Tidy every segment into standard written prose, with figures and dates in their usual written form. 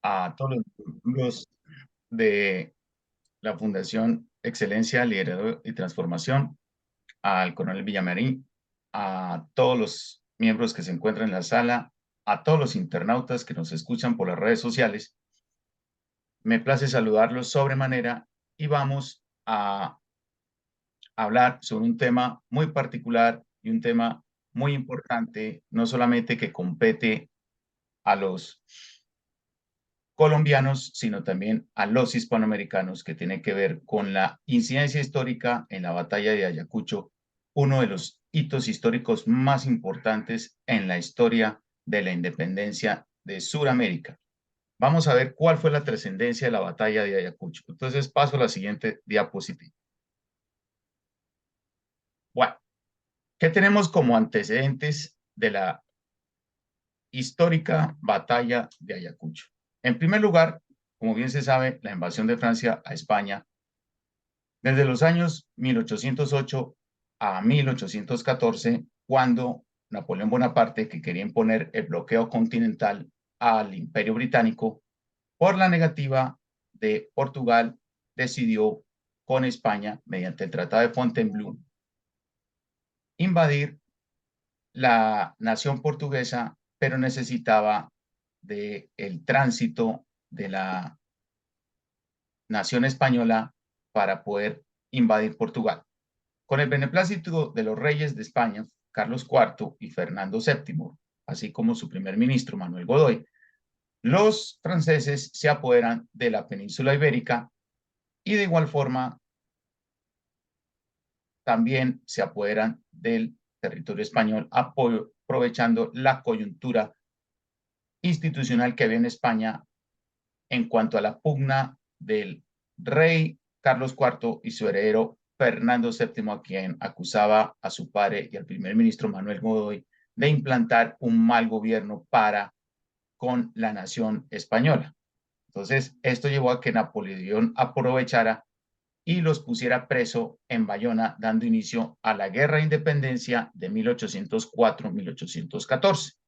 A todos los miembros de la Fundación Excelencia, Liderazgo y Transformación, al coronel Villamarín, a todos los miembros que se encuentran en la sala, a todos los internautas que nos escuchan por las redes sociales. Me place saludarlos sobremanera y vamos a hablar sobre un tema muy particular y un tema muy importante, no solamente que compete a los colombianos, sino también a los hispanoamericanos, que tiene que ver con la incidencia histórica en la batalla de Ayacucho, uno de los hitos históricos más importantes en la historia de la independencia de Sudamérica. Vamos a ver cuál fue la trascendencia de la batalla de Ayacucho. Entonces paso a la siguiente diapositiva. Bueno, ¿qué tenemos como antecedentes de la histórica batalla de Ayacucho? En primer lugar, como bien se sabe, la invasión de Francia a España desde los años 1808 a 1814, cuando Napoleón Bonaparte, que quería imponer el bloqueo continental al Imperio Británico, por la negativa de Portugal, decidió con España, mediante el Tratado de Fontainebleau, invadir la nación portuguesa, pero necesitaba del tránsito de la nación española para poder invadir Portugal. Con el beneplácito de los reyes de España, Carlos IV y Fernando VII, así como su primer ministro, Manuel Godoy, los franceses se apoderan de la península ibérica y de igual forma también se apoderan del territorio español, aprovechando la coyuntura institucional que había en España en cuanto a la pugna del rey Carlos IV y su heredero Fernando VII, a quien acusaba a su padre y al primer ministro Manuel Godoy de implantar un mal gobierno para con la nación española. Entonces, esto llevó a que Napoleón aprovechara y los pusiera preso en Bayona, dando inicio a la Guerra de Independencia de 1804-1814.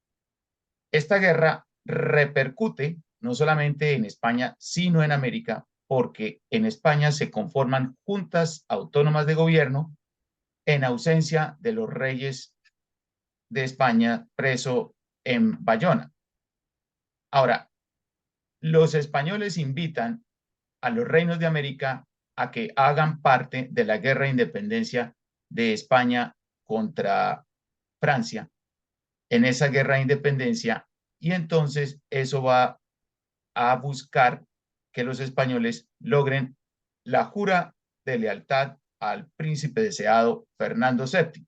Esta guerra repercute no solamente en España, sino en América, porque en España se conforman juntas autónomas de gobierno en ausencia de los reyes de España preso en Bayona. Ahora, los españoles invitan a los reinos de América a que hagan parte de la guerra de independencia de España contra Francia, en esa guerra de independencia, y entonces eso va a buscar que los españoles logren la jura de lealtad al príncipe deseado Fernando VII,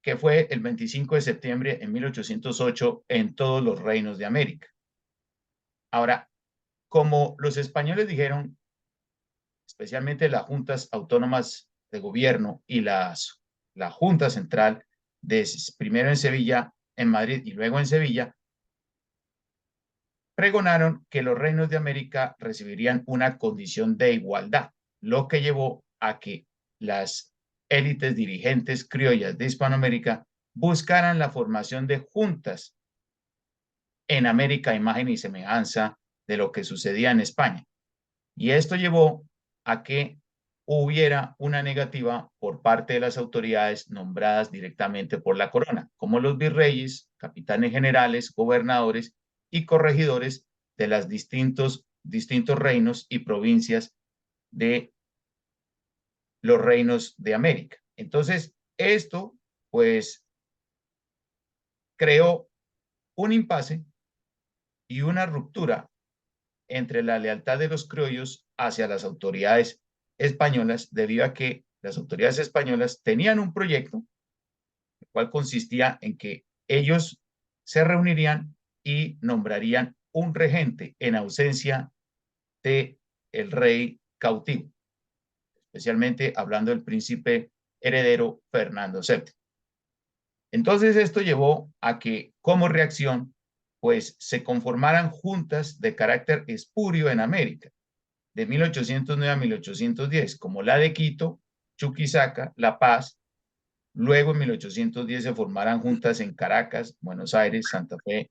que fue el 25 de septiembre de 1808 en todos los reinos de América. Ahora, como los españoles dijeron, especialmente las juntas autónomas de gobierno y la Junta Central, primero en Sevilla, en Madrid y luego en Sevilla, pregonaron que los reinos de América recibirían una condición de igualdad, lo que llevó a que las élites dirigentes criollas de Hispanoamérica buscaran la formación de juntas en América, imagen y semejanza de lo que sucedía en España. Y esto llevó a que hubiera una negativa por parte de las autoridades nombradas directamente por la corona, como los virreyes, capitanes generales, gobernadores y corregidores de los distintos reinos y provincias de los reinos de América. Entonces, esto pues creó un impasse y una ruptura entre la lealtad de los criollos hacia las autoridades españolas, debido a que las autoridades españolas tenían un proyecto, el cual consistía en que ellos se reunirían y nombrarían un regente en ausencia de el rey cautivo, especialmente hablando del príncipe heredero Fernando VII. Entonces esto llevó a que como reacción pues se conformaran juntas de carácter espurio en América, de 1809 a 1810, como la de Quito, Chuquisaca, La Paz. Luego en 1810 se formaran juntas en Caracas, Buenos Aires, Santa Fe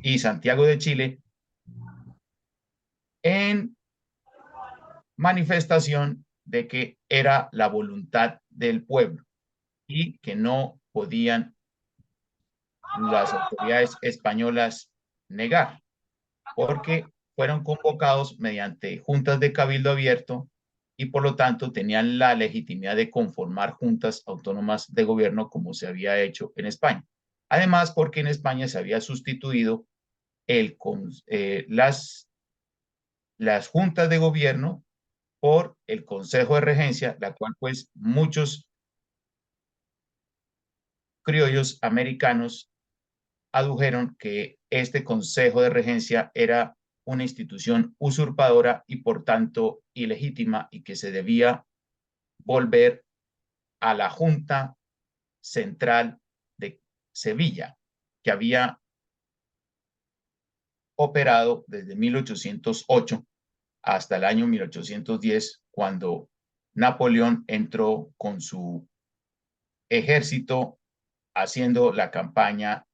y Santiago de Chile en manifestación de que era la voluntad del pueblo y que no podían las autoridades españolas negar, porque fueron convocados mediante juntas de cabildo abierto y por lo tanto tenían la legitimidad de conformar juntas autónomas de gobierno como se había hecho en España. Además, porque en España se había sustituido el, las juntas de gobierno por el Consejo de Regencia, la cual pues muchos criollos americanos adujeron que este Consejo de Regencia era una institución usurpadora y por tanto ilegítima y que se debía volver a la Junta Central de Sevilla, que había operado desde 1808 hasta el año 1810, cuando Napoleón entró con su ejército haciendo la campaña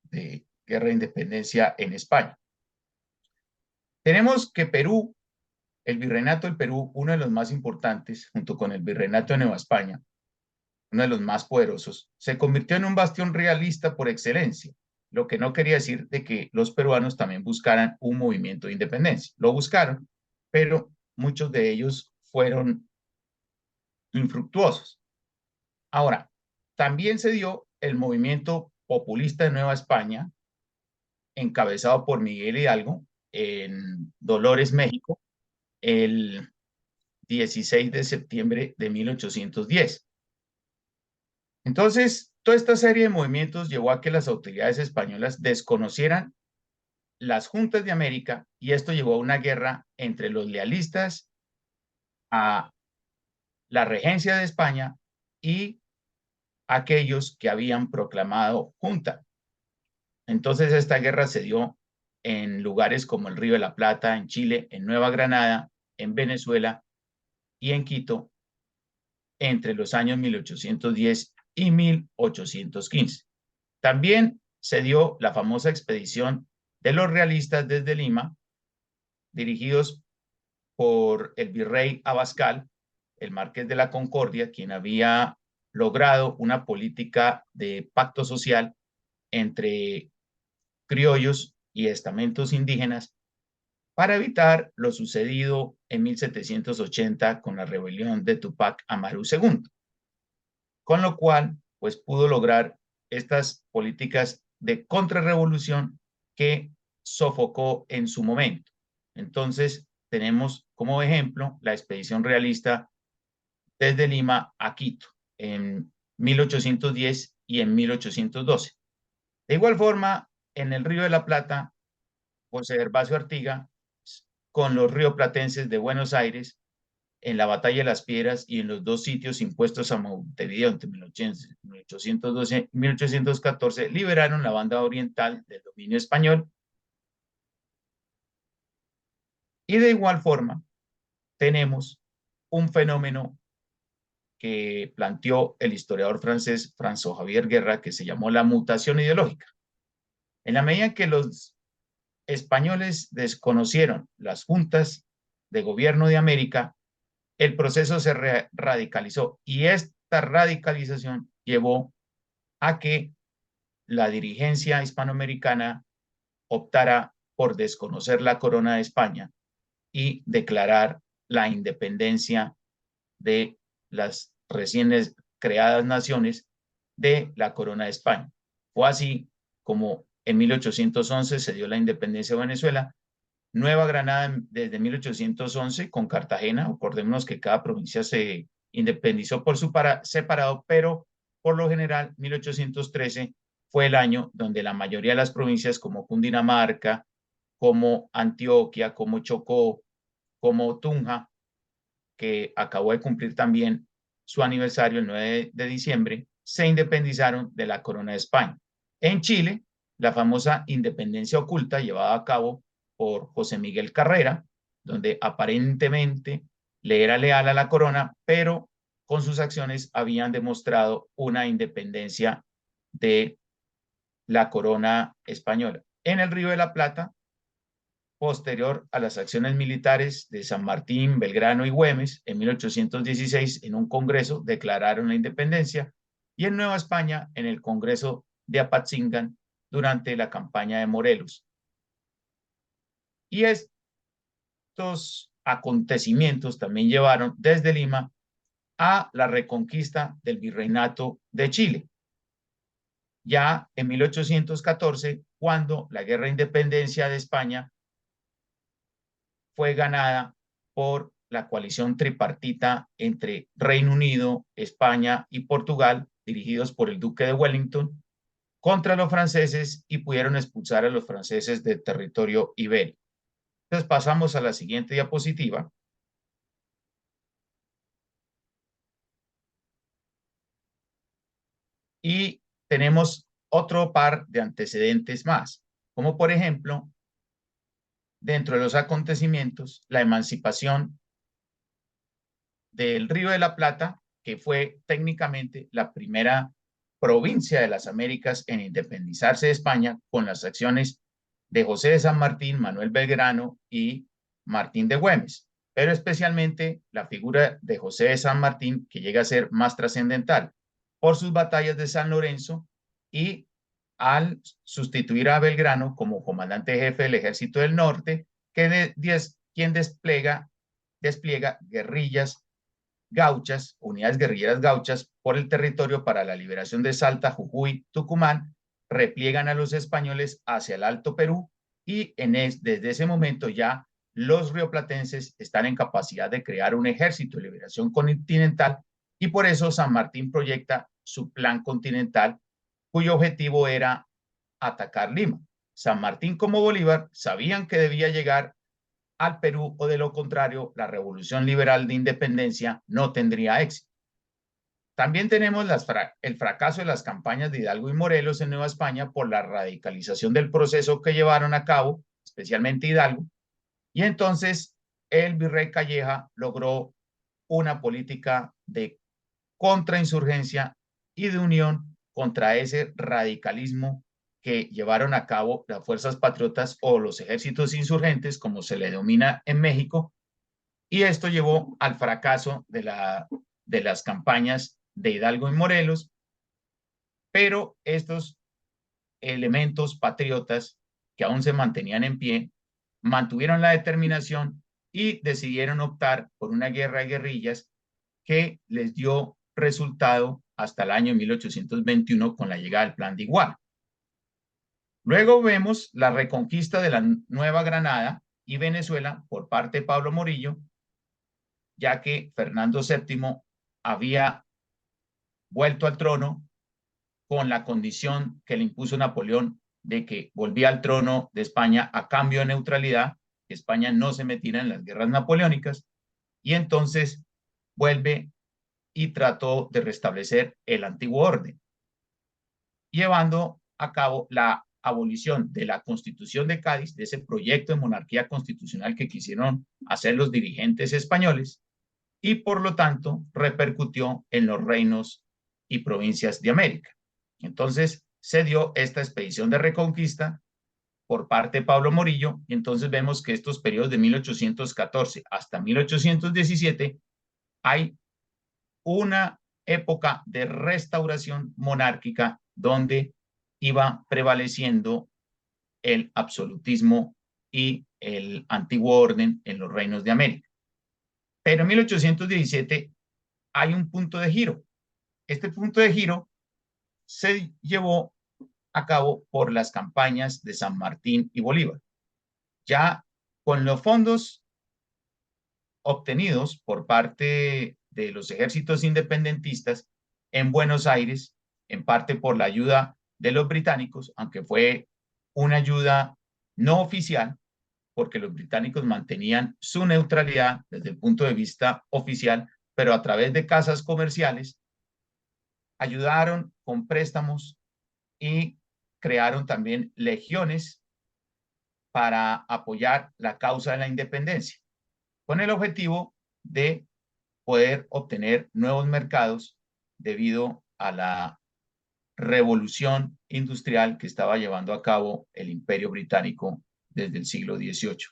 de guerra de independencia en España. Tenemos que Perú, el virreinato del Perú, uno de los más importantes, junto con el virreinato de Nueva España, uno de los más poderosos, se convirtió en un bastión realista por excelencia, lo que no quería decir de que los peruanos también buscaran un movimiento de independencia. Lo buscaron, pero muchos de ellos fueron infructuosos. Ahora, también se dio el movimiento populista de Nueva España, encabezado por Miguel Hidalgo en Dolores, México, el 16 de septiembre de 1810. Entonces, toda esta serie de movimientos llevó a que las autoridades españolas desconocieran las juntas de América y esto llevó a una guerra entre los lealistas a la regencia de España y aquellos que habían proclamado junta. Entonces, esta guerra se dio en lugares como el Río de la Plata, en Chile, en Nueva Granada, en Venezuela y en Quito entre los años 1810 y 1815. También se dio la famosa expedición de los realistas desde Lima, dirigidos por el virrey Abascal, el marqués de la Concordia, quien había logrado una política de pacto social entre criollos y estamentos indígenas para evitar lo sucedido en 1780 con la rebelión de Tupac Amaru II, con lo cual pues pudo lograr estas políticas de contrarrevolución que sofocó en su momento. Entonces, tenemos como ejemplo la expedición realista desde Lima a Quito en 1810 y en 1812. De igual forma, en el Río de la Plata, José Gervasio Artiga, con los rioplatenses de Buenos Aires, en la Batalla de las Piedras y en los dos sitios impuestos a Montevideo entre 1812 y 1814, liberaron la banda oriental del dominio español. Y de igual forma, tenemos un fenómeno que planteó el historiador francés François Javier Guerra, que se llamó la mutación ideológica. En la medida que los españoles desconocieron las juntas de gobierno de América, el proceso se radicalizó y esta radicalización llevó a que la dirigencia hispanoamericana optara por desconocer la corona de España y declarar la independencia de las recién creadas naciones de la corona de España. Fue así como en 1811 se dio la independencia de Venezuela. Nueva Granada desde 1811 con Cartagena, acordémonos que cada provincia se independizó por su separado, pero por lo general 1813 fue el año donde la mayoría de las provincias como Cundinamarca, como Antioquia, como Chocó, como Tunja, que acabó de cumplir también su aniversario el 9 de diciembre, se independizaron de la corona de España. En Chile, la famosa independencia oculta llevada a cabo por José Miguel Carrera, donde aparentemente le era leal a la corona, pero con sus acciones habían demostrado una independencia de la corona española. en el Río de la Plata, posterior a las acciones militares de San Martín, Belgrano y Güemes. En 1816, en un congreso, declararon la independencia, y en Nueva España, en el Congreso de Apatzingán, durante la campaña de Morelos. Y estos acontecimientos también llevaron desde Lima a la reconquista del virreinato de Chile. Ya en 1814, cuando la guerra de independencia de España fue ganada por la coalición tripartita entre Reino Unido, España y Portugal, dirigidos por el duque de Wellington, contra los franceses, y pudieron expulsar a los franceses del territorio ibérico. Entonces pasamos a la siguiente diapositiva. Y tenemos otro par de antecedentes más, como por ejemplo, dentro de los acontecimientos, la emancipación del Río de la Plata, que fue técnicamente la primera provincia de las Américas en independizarse de España, con las acciones de José de San Martín, Manuel Belgrano y Martín de Güemes, pero especialmente la figura de José de San Martín, que llega a ser más trascendental por sus batallas de San Lorenzo, y al sustituir a Belgrano como comandante jefe del Ejército del Norte, quien despliega guerrillas gauchas, unidades guerrilleras gauchas, por el territorio para la liberación de Salta, Jujuy, Tucumán, repliegan a los españoles hacia el Alto Perú, y desde ese momento ya los rioplatenses están en capacidad de crear un ejército de liberación continental, y por eso San Martín proyecta su plan continental, cuyo objetivo era atacar Lima. San Martín como Bolívar sabían que debía llegar al Perú, o de lo contrario, la revolución liberal de independencia no tendría éxito. También tenemos el fracaso de las campañas de Hidalgo y Morelos en Nueva España por la radicalización del proceso que llevaron a cabo, especialmente Hidalgo, y entonces el virrey Calleja logró una política de contrainsurgencia y de unión contra ese radicalismo que llevaron a cabo las fuerzas patriotas o los ejércitos insurgentes, como se le denomina en México, y esto llevó al fracaso de las campañas de Hidalgo y Morelos, pero estos elementos patriotas que aún se mantenían en pie, mantuvieron la determinación y decidieron optar por una guerra de guerrillas que les dio resultado hasta el año 1821 con la llegada del Plan de Iguala. Luego vemos la reconquista de la Nueva Granada y Venezuela por parte de Pablo Morillo, ya que Fernando VII había vuelto al trono con la condición que le impuso Napoleón de que volvía al trono de España a cambio de neutralidad, que España no se metiera en las guerras napoleónicas, y entonces vuelve y trató de restablecer el antiguo orden, llevando a cabo la abolición de la Constitución de Cádiz, de ese proyecto de monarquía constitucional que quisieron hacer los dirigentes españoles, y por lo tanto repercutió en los reinos y provincias de América. Entonces se dio esta expedición de reconquista por parte de Pablo Morillo, y entonces vemos que estos periodos de 1814 hasta 1817 hay una época de restauración monárquica donde iba prevaleciendo el absolutismo y el antiguo orden en los reinos de América. Pero en 1817 hay un punto de giro. Este punto de giro se llevó a cabo por las campañas de San Martín y Bolívar. Ya con los fondos obtenidos por parte de los ejércitos independentistas en Buenos Aires, en parte por la ayuda de los británicos, aunque fue una ayuda no oficial, porque los británicos mantenían su neutralidad desde el punto de vista oficial, pero a través de casas comerciales ayudaron con préstamos y crearon también legiones para apoyar la causa de la independencia, con el objetivo de poder obtener nuevos mercados debido a la revolución industrial que estaba llevando a cabo el Imperio Británico desde el siglo XVIII.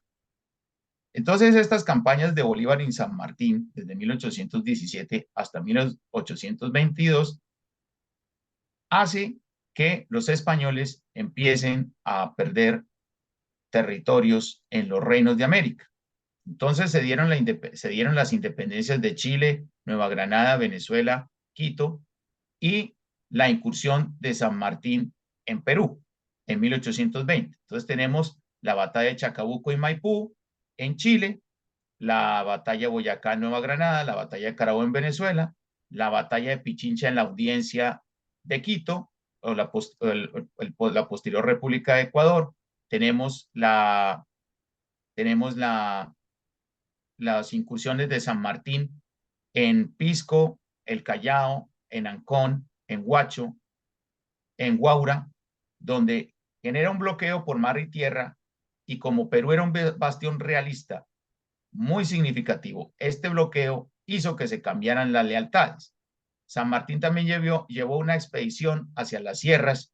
Entonces, estas campañas de Bolívar en San Martín, desde 1817 hasta 1822, hace que los españoles empiecen a perder territorios en los reinos de América. Entonces se dieron las independencias de Chile, Nueva Granada, Venezuela, Quito y la incursión de San Martín en Perú en 1820. Entonces tenemos la batalla de Chacabuco y Maipú en Chile, la batalla de Boyacá en Nueva Granada, la batalla de Carabobo en Venezuela, la batalla de Pichincha en la audiencia de Quito, o la posterior República de Ecuador. Tenemos las incursiones de San Martín en Pisco, el Callao, en Ancón, en Huacho, en Guaura, donde genera un bloqueo por mar y tierra, y como Perú era un bastión realista muy significativo, este bloqueo hizo que se cambiaran las lealtades. San Martín también llevó una expedición hacia las sierras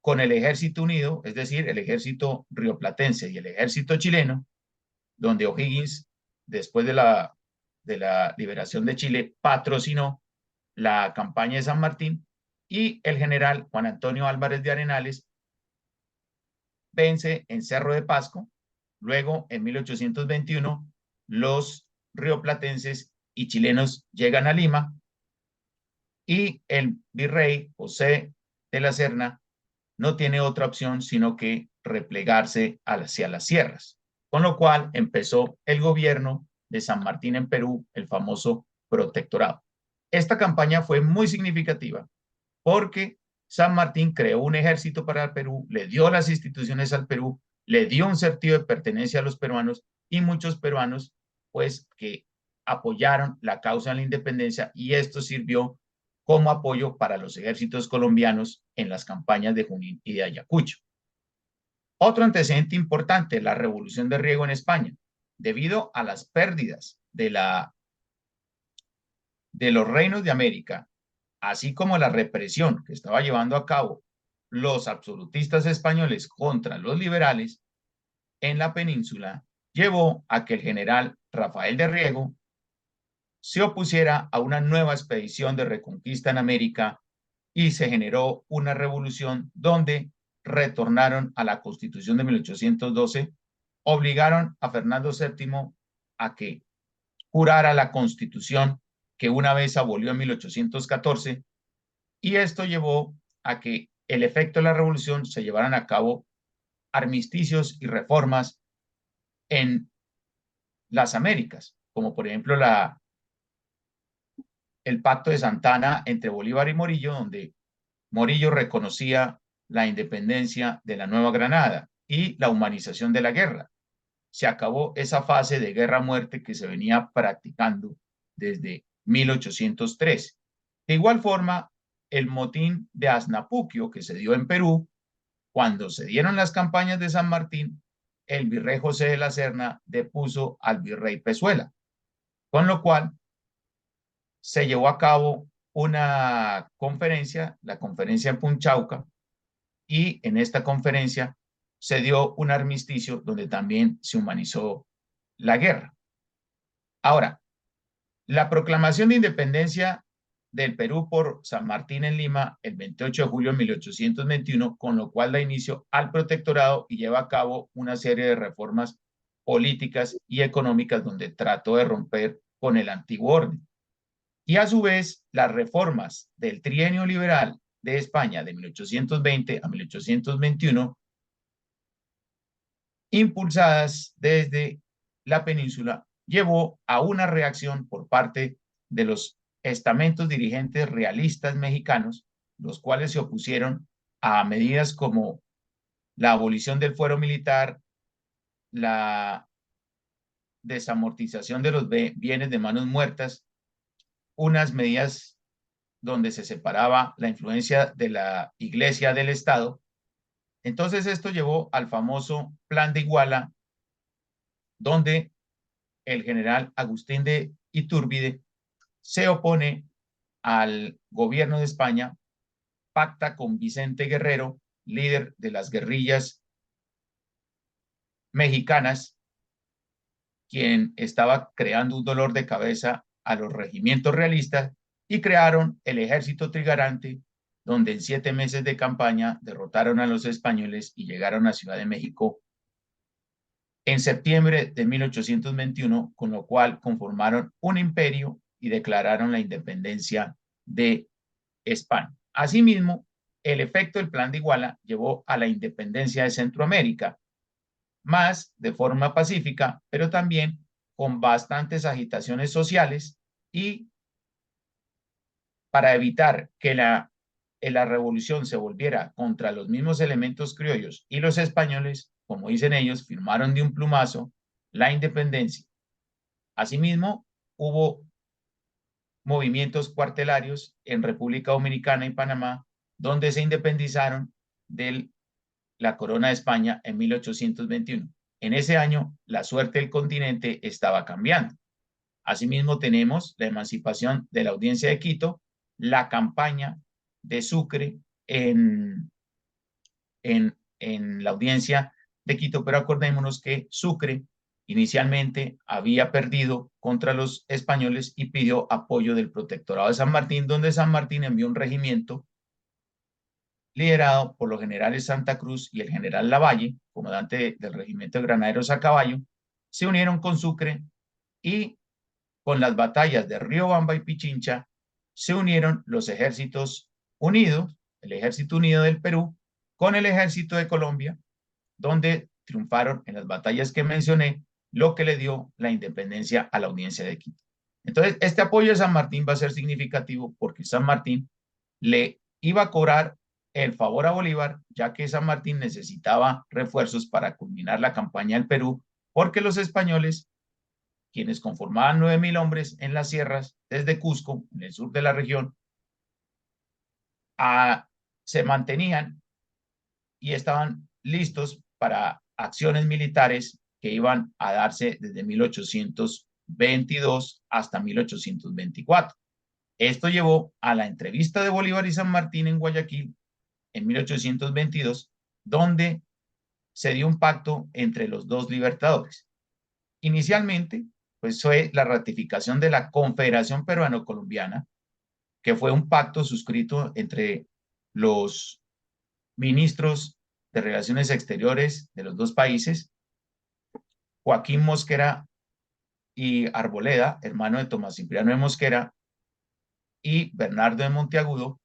con el ejército unido, es decir, el ejército rioplatense y el ejército chileno, donde O'Higgins, después de la liberación de Chile, patrocinó la campaña de San Martín, y el general Juan Antonio Álvarez de Arenales vence en Cerro de Pasco. Luego, en 1821, los rioplatenses y chilenos llegan a Lima y el virrey José de la Serna no tiene otra opción sino que replegarse hacia las sierras, con lo cual empezó el gobierno de San Martín en Perú, el famoso protectorado. Esta campaña fue muy significativa porque San Martín creó un ejército para el Perú, le dio las instituciones al Perú, le dio un sentido de pertenencia a los peruanos, y muchos peruanos pues que apoyaron la causa de la independencia, y esto sirvió como apoyo para los ejércitos colombianos en las campañas de Junín y de Ayacucho. Otro antecedente importante, la Revolución de Riego en España. Debido a las pérdidas de los reinos de América, así como la represión que estaba llevando a cabo los absolutistas españoles contra los liberales en la península, llevó a que el general Rafael de Riego se opusiera a una nueva expedición de reconquista en América, y se generó una revolución donde retornaron a la Constitución de 1812, obligaron a Fernando VII a que jurara la Constitución que una vez abolió en 1814, y esto llevó a que el efecto de la revolución se llevaran a cabo armisticios y reformas en las Américas, como por ejemplo el Pacto de Santana entre Bolívar y Morillo, donde Morillo reconocía la independencia de la Nueva Granada y la humanización de la guerra. Se acabó esa fase de guerra-muerte que se venía practicando desde 1803. De igual forma, el motín de Asnapuquio que se dio en Perú, cuando se dieron las campañas de San Martín, el virrey José de la Serna depuso al virrey Pezuela, con lo cual se llevó a cabo una conferencia, la conferencia en Punchauca, y en esta conferencia se dio un armisticio donde también se humanizó la guerra. Ahora, la proclamación de independencia del Perú por San Martín en Lima el 28 de julio de 1821, con lo cual da inicio al protectorado y lleva a cabo una serie de reformas políticas y económicas donde trató de romper con el antiguo orden. Y a su vez, las reformas del trienio liberal de España de 1820 a 1821, impulsadas desde la península, llevó a una reacción por parte de los estamentos dirigentes realistas mexicanos, los cuales se opusieron a medidas como la abolición del fuero militar, la desamortización de los bienes de manos muertas, unas medidas donde se separaba la influencia de la Iglesia del Estado. Entonces esto llevó al famoso Plan de Iguala, donde el general Agustín de Iturbide se opone al gobierno de España pacta con Vicente Guerrero, líder de las guerrillas mexicanas, quien estaba creando un dolor de cabeza a los regimientos realistas, y crearon el Ejército Trigarante, donde en 7 meses de campaña derrotaron a los españoles y llegaron a Ciudad de México en septiembre de 1821, con lo cual conformaron un imperio y declararon la independencia de España. Asimismo, el efecto del Plan de Iguala llevó a la independencia de Centroamérica, más de forma pacífica, pero también con bastantes agitaciones sociales, y para evitar que la revolución se volviera contra los mismos elementos criollos y los españoles, como dicen ellos, firmaron de un plumazo la independencia. Asimismo, hubo movimientos cuartelarios en República Dominicana y Panamá, donde se independizaron de la corona de España en 1821. En ese año, la suerte del continente estaba cambiando. Asimismo, tenemos la emancipación de la Audiencia de Quito, la campaña de Sucre en la Audiencia de Quito, pero acordémonos que Sucre inicialmente había perdido contra los españoles y pidió apoyo del Protectorado de San Martín, donde San Martín envió un regimiento liderado por los generales Santa Cruz y el general Lavalle, comandante del regimiento de granaderos a caballo. Se unieron con Sucre, y con las batallas de Riobamba y Pichincha se unieron los ejércitos unidos, el Ejército Unido del Perú con el Ejército de Colombia, donde triunfaron en las batallas que mencioné, lo que le dio la independencia a la Audiencia de Quito. Entonces, este apoyo de San Martín va a ser significativo porque San Martín le iba a cobrar el favor a Bolívar, ya que San Martín necesitaba refuerzos para culminar la campaña del Perú, porque los españoles, quienes conformaban 9.000 hombres en las sierras desde Cusco, en el sur de la región, se mantenían y estaban listos para acciones militares que iban a darse desde 1822 hasta 1824. Esto llevó a la entrevista de Bolívar y San Martín en Guayaquil en 1822, donde se dio un pacto entre los dos libertadores. Inicialmente, pues fue la ratificación de la Confederación Peruano-Colombiana, que fue un pacto suscrito entre los ministros de Relaciones Exteriores de los dos países, Joaquín Mosquera y Arboleda, hermano de Tomás Cipriano de Mosquera, y Bernardo de Monteagudo,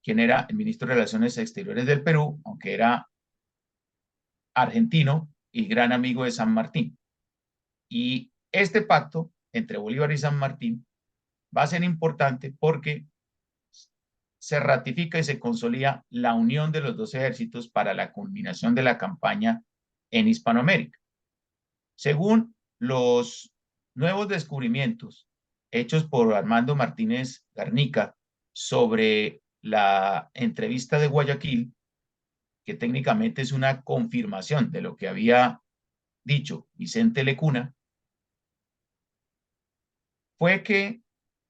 quien era el ministro de Relaciones Exteriores del Perú, aunque era argentino y gran amigo de San Martín. Y este pacto entre Bolívar y San Martín va a ser importante porque se ratifica y se consolida la unión de los dos ejércitos para la culminación de la campaña en Hispanoamérica. Según los nuevos descubrimientos hechos por Armando Martínez Garnica sobre la entrevista de Guayaquil, que técnicamente es una confirmación de lo que había dicho Vicente Lecuna, fue que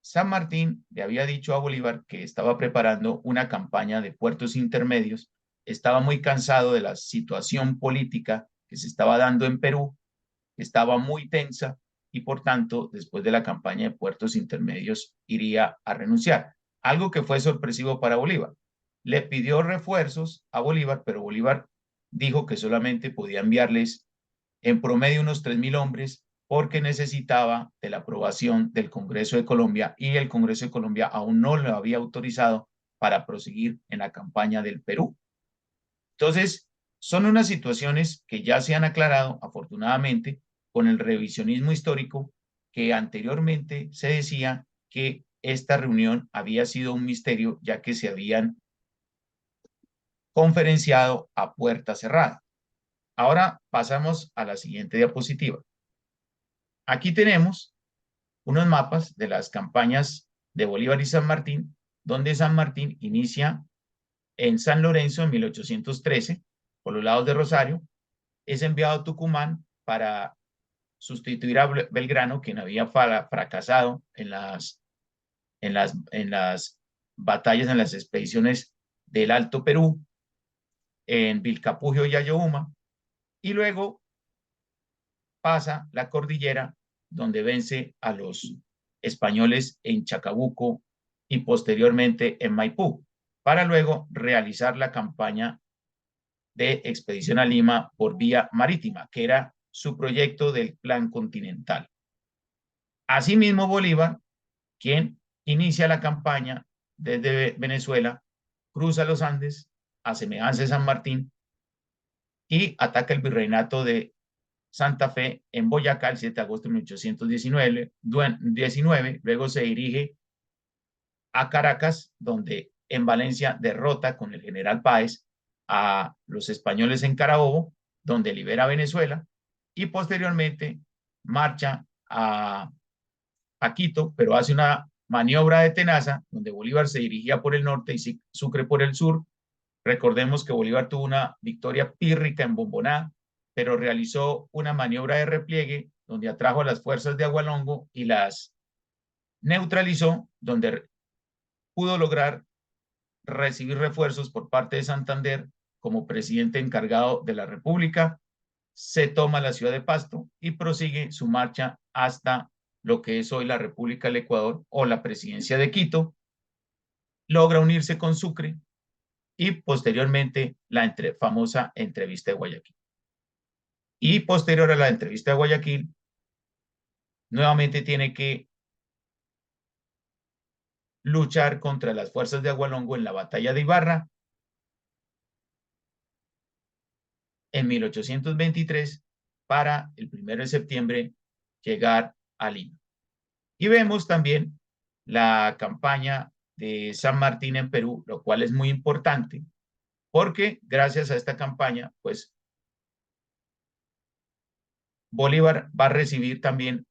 San Martín le había dicho a Bolívar que estaba preparando una campaña de puertos intermedios, estaba muy cansado de la situación política que se estaba dando en Perú, estaba muy tensa, y por tanto, después de la campaña de puertos intermedios, iría a renunciar. Algo que fue sorpresivo para Bolívar. Le pidió refuerzos a Bolívar, pero Bolívar dijo que solamente podía enviarles en promedio unos 3.000 hombres, porque necesitaba de la aprobación del Congreso de Colombia, y el Congreso de Colombia aún no lo había autorizado para proseguir en la campaña del Perú. Entonces, son unas situaciones que ya se han aclarado, afortunadamente, con el revisionismo histórico, que anteriormente se decía que esta reunión había sido un misterio, ya que se habían conferenciado a puerta cerrada. Ahora pasamos a la siguiente diapositiva. Aquí tenemos unos mapas de las campañas de Bolívar y San Martín, donde San Martín inicia en San Lorenzo en 1813, por los lados de Rosario, es enviado a Tucumán para sustituir a Belgrano, quien había fracasado en las batallas en las expediciones del Alto Perú, en Vilcapugio y Ayohuma, y luego pasa la cordillera, donde vence a los españoles en Chacabuco y posteriormente en Maipú, para luego realizar la campaña de expedición a Lima por vía marítima, que era su proyecto del Plan Continental. Asimismo, Bolívar, quien inicia la campaña desde Venezuela, cruza los Andes a semejanza de San Martín y ataca el virreinato de Santa Fe en Boyacá el 7 de agosto de 1819. Luego se dirige a Caracas, donde en Valencia derrota con el general Páez a los españoles en Carabobo, donde libera Venezuela, y posteriormente marcha a Quito, pero hace una maniobra de tenaza, donde Bolívar se dirigía por el norte y Sucre por el sur. Recordemos que Bolívar tuvo una victoria pírrica en Bomboná, pero realizó una maniobra de repliegue donde atrajo a las fuerzas de Agualongo y las neutralizó, donde pudo lograr recibir refuerzos por parte de Santander como presidente encargado de la República. Se toma la ciudad de Pasto y prosigue su marcha hasta lo que es hoy la República del Ecuador o la presidencia de Quito. Logra unirse con Sucre y posteriormente la famosa entrevista de Guayaquil. Y posterior a la entrevista de Guayaquil, nuevamente tiene que luchar contra las fuerzas de Agualongo en la batalla de Ibarra en 1823 para el 1 de septiembre llegar a Lima. Y vemos también la campaña de San Martín en Perú, lo cual es muy importante porque gracias a esta campaña, pues Bolívar va a recibir también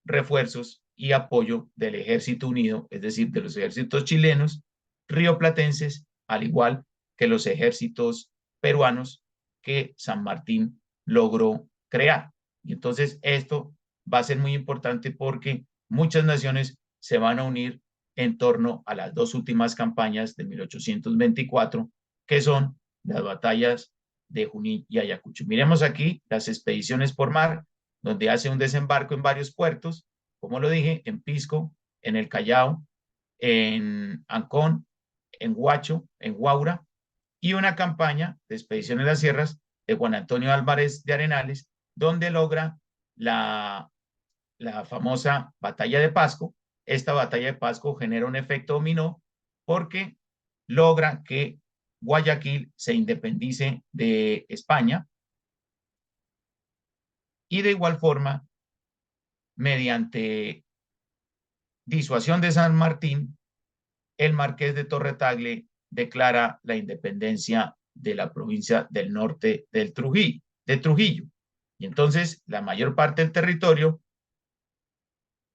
refuerzos y apoyo del Ejército Unido, es decir, de los ejércitos chilenos, rioplatenses, al igual que los ejércitos peruanos que San Martín logró crear. Y entonces esto va a ser muy importante porque muchas naciones se van a unir en torno a las dos últimas campañas de 1824, que son las batallas de Junín y Ayacucho. Miremos aquí las expediciones por mar, donde hace un desembarco en varios puertos, como lo dije, en Pisco, en el Callao, en Ancón, en Huacho, en Huaura, y una campaña de expedición en las sierras de Juan Antonio Álvarez de Arenales, donde logra la famosa batalla de Pasco. Esta batalla de Pasco genera un efecto dominó porque logra que Guayaquil se independice de España y de igual forma, mediante disuasión de San Martín, el marqués de Torretagle declara la independencia de la provincia del norte del de Trujillo. Y entonces la mayor parte del territorio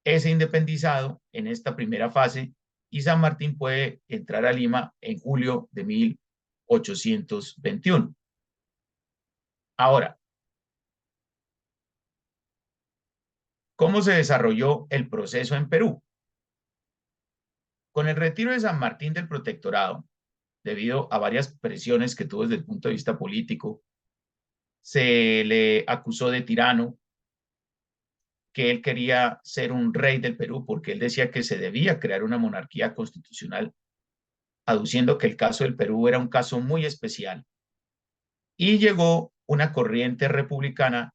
es independizado en esta primera fase y San Martín puede entrar a Lima en julio de 1821. Ahora, ¿cómo se desarrolló el proceso en Perú? Con el retiro de San Martín del protectorado, debido a varias presiones que tuvo desde el punto de vista político, se le acusó de tirano, que él quería ser un rey del Perú porque él decía que se debía crear una monarquía constitucional, aduciendo que el caso del Perú era un caso muy especial. Y llegó una corriente republicana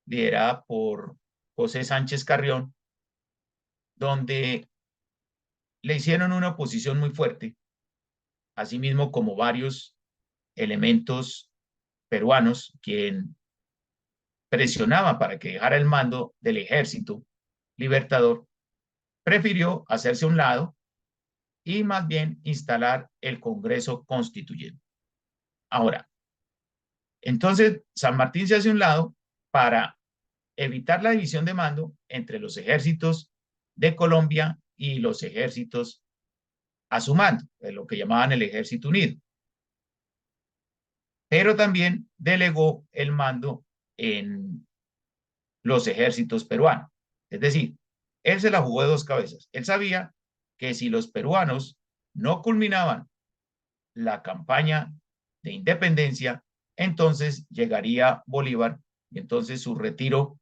liderada por José Sánchez Carrión, donde le hicieron una oposición muy fuerte, asimismo como varios elementos peruanos, quien presionaba para que dejara el mando del ejército libertador, prefirió hacerse a un lado y más bien instalar el Congreso Constituyente. Ahora, entonces San Martín se hace a un lado para evitar la división de mando entre los ejércitos de Colombia y los ejércitos a su mando, lo que llamaban el Ejército Unido. Pero también delegó el mando en los ejércitos peruanos. Es decir, él se la jugó de dos cabezas. Él sabía que si los peruanos no culminaban la campaña de independencia, entonces llegaría Bolívar y entonces su retiro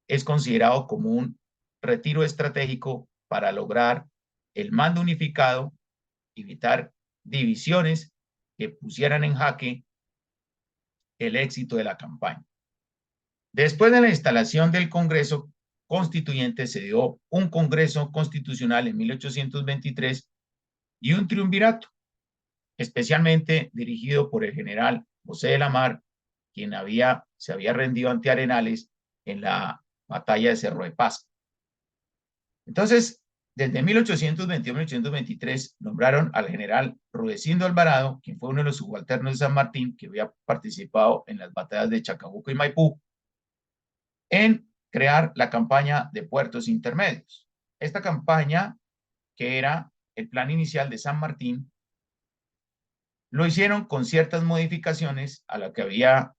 es considerado como un retiro estratégico para lograr el mando unificado, evitar divisiones que pusieran en jaque el éxito de la campaña. Después de la instalación del Congreso Constituyente, se dio un Congreso Constitucional en 1823 y un triunvirato, especialmente dirigido por el general José de la Mar, quien se había rendido ante Arenales en la batalla de Cerro de Pasco. Entonces, desde 1821 a 1823 nombraron al general Rudecindo Alvarado, quien fue uno de los subalternos de San Martín, que había participado en las batallas de Chacabuco y Maipú, en crear la campaña de puertos intermedios. Esta campaña, que era el plan inicial de San Martín, lo hicieron con ciertas modificaciones a lo que había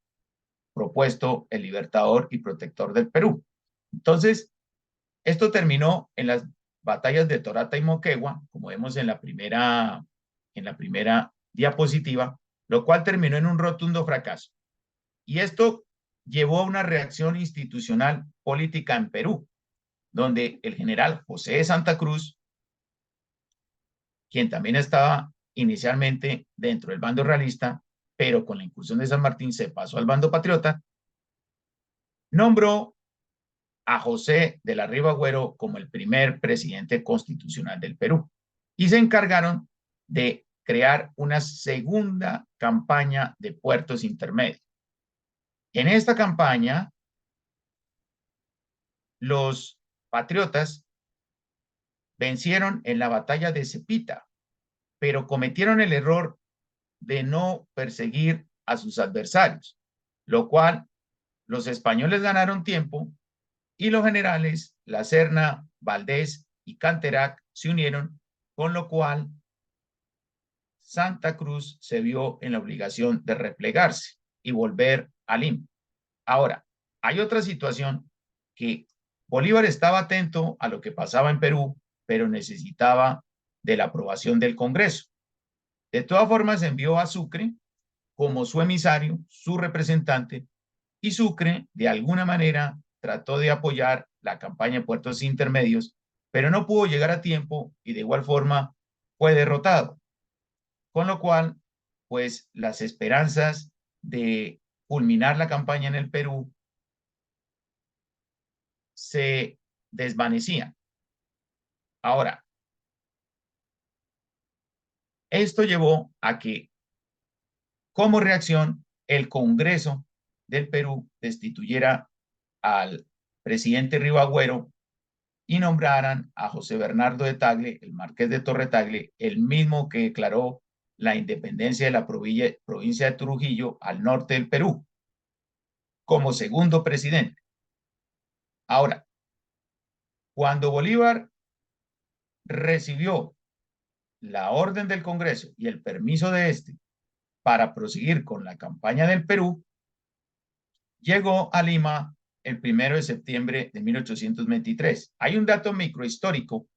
propuesto el libertador y protector del Perú. Entonces, esto terminó en las batallas de Torata y Moquegua, como vemos en la primera diapositiva, lo cual terminó en un rotundo fracaso. Y esto llevó a una reacción institucional política en Perú, donde el general José de Santa Cruz, quien también estaba inicialmente dentro del bando realista, pero con la incursión de San Martín se pasó al bando patriota, nombró a José de la Riva Agüero como el primer presidente constitucional del Perú y se encargaron de crear una segunda campaña de puertos intermedios. En esta campaña, los patriotas vencieron en la batalla de Cepita, pero cometieron el error de no perseguir a sus adversarios, lo cual los españoles ganaron tiempo y los generales La Serna, Valdés y Canterac se unieron, con lo cual Santa Cruz se vio en la obligación de replegarse y volver a Lima. Ahora, hay otra situación que Bolívar estaba atento a lo que pasaba en Perú, pero necesitaba de la aprobación del Congreso. De todas formas, envió a Sucre como su emisario, su representante, y Sucre, de alguna manera, trató de apoyar la campaña de puertos intermedios, pero no pudo llegar a tiempo y de igual forma fue derrotado. Con lo cual, pues las esperanzas de culminar la campaña en el Perú se desvanecían. Ahora, esto llevó a que, como reacción, el Congreso del Perú destituyera al presidente Rivagüero y nombraran a José Bernardo de Tagle, el marqués de Torre Tagle, el mismo que declaró la independencia de la provincia de Trujillo al norte del Perú, como segundo presidente. Ahora, cuando Bolívar recibió la orden del Congreso y el permiso de este para proseguir con la campaña del Perú, llegó a Lima el 1 de septiembre de 1823. Hay un dato microhistórico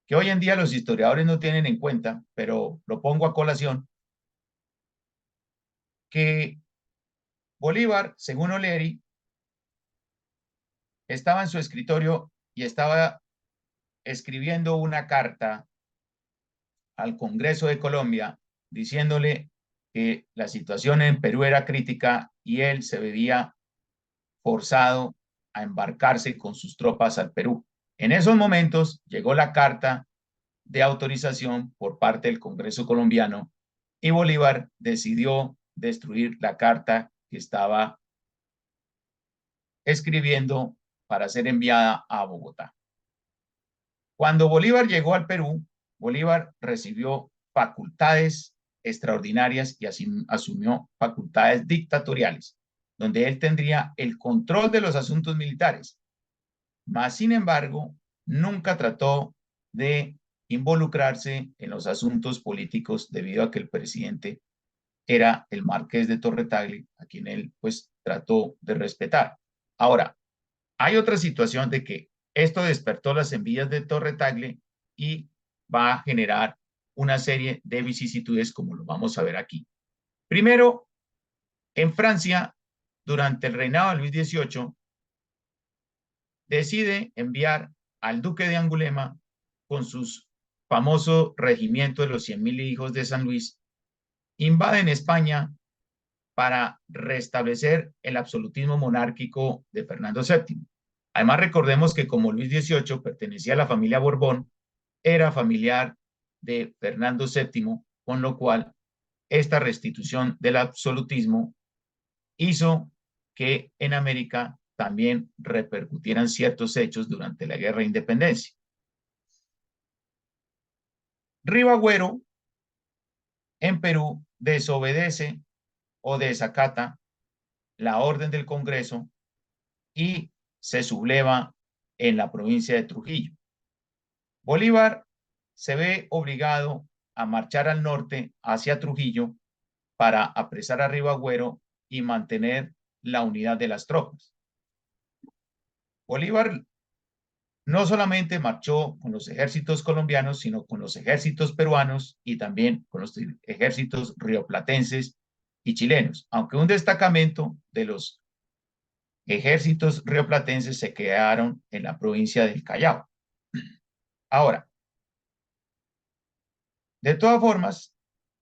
que hoy en día los historiadores no tienen en cuenta, pero lo pongo a colación, que Bolívar, según O'Leary, estaba en su escritorio y estaba escribiendo una carta al Congreso de Colombia diciéndole que la situación en Perú era crítica y él se veía forzado a embarcarse con sus tropas al Perú. En esos momentos llegó la carta de autorización por parte del Congreso colombiano y Bolívar decidió destruir la carta que estaba escribiendo para ser enviada a Bogotá. Cuando Bolívar llegó al Perú, Bolívar recibió facultades extraordinarias y asumió facultades dictatoriales, donde él tendría el control de los asuntos militares. Mas, sin embargo, nunca trató de involucrarse en los asuntos políticos debido a que el presidente era el marqués de Torre Tagle, a quien él pues trató de respetar. Ahora, hay otra situación de que esto despertó las envidias de Torre Tagle y va a generar una serie de vicisitudes como lo vamos a ver aquí. Primero, en Francia, durante el reinado de Luis XVIII, decide enviar al duque de Angulema con sus famoso regimiento de los 100.000 hijos de San Luis, invaden España para restablecer el absolutismo monárquico de Fernando VII. Además, recordemos que como Luis XVIII pertenecía a la familia Borbón, era familiar de Fernando VII, con lo cual esta restitución del absolutismo hizo que en América también repercutieran ciertos hechos durante la Guerra de Independencia. Ribagüero en Perú desobedece o desacata la orden del Congreso y se subleva en la provincia de Trujillo. Bolívar se ve obligado a marchar al norte hacia Trujillo para apresar a Ribagüero y mantener la unidad de las tropas. Bolívar no solamente marchó con los ejércitos colombianos, sino con los ejércitos peruanos y también con los ejércitos rioplatenses y chilenos, aunque un destacamento de los ejércitos rioplatenses se quedaron en la provincia del Callao. Ahora, de todas formas,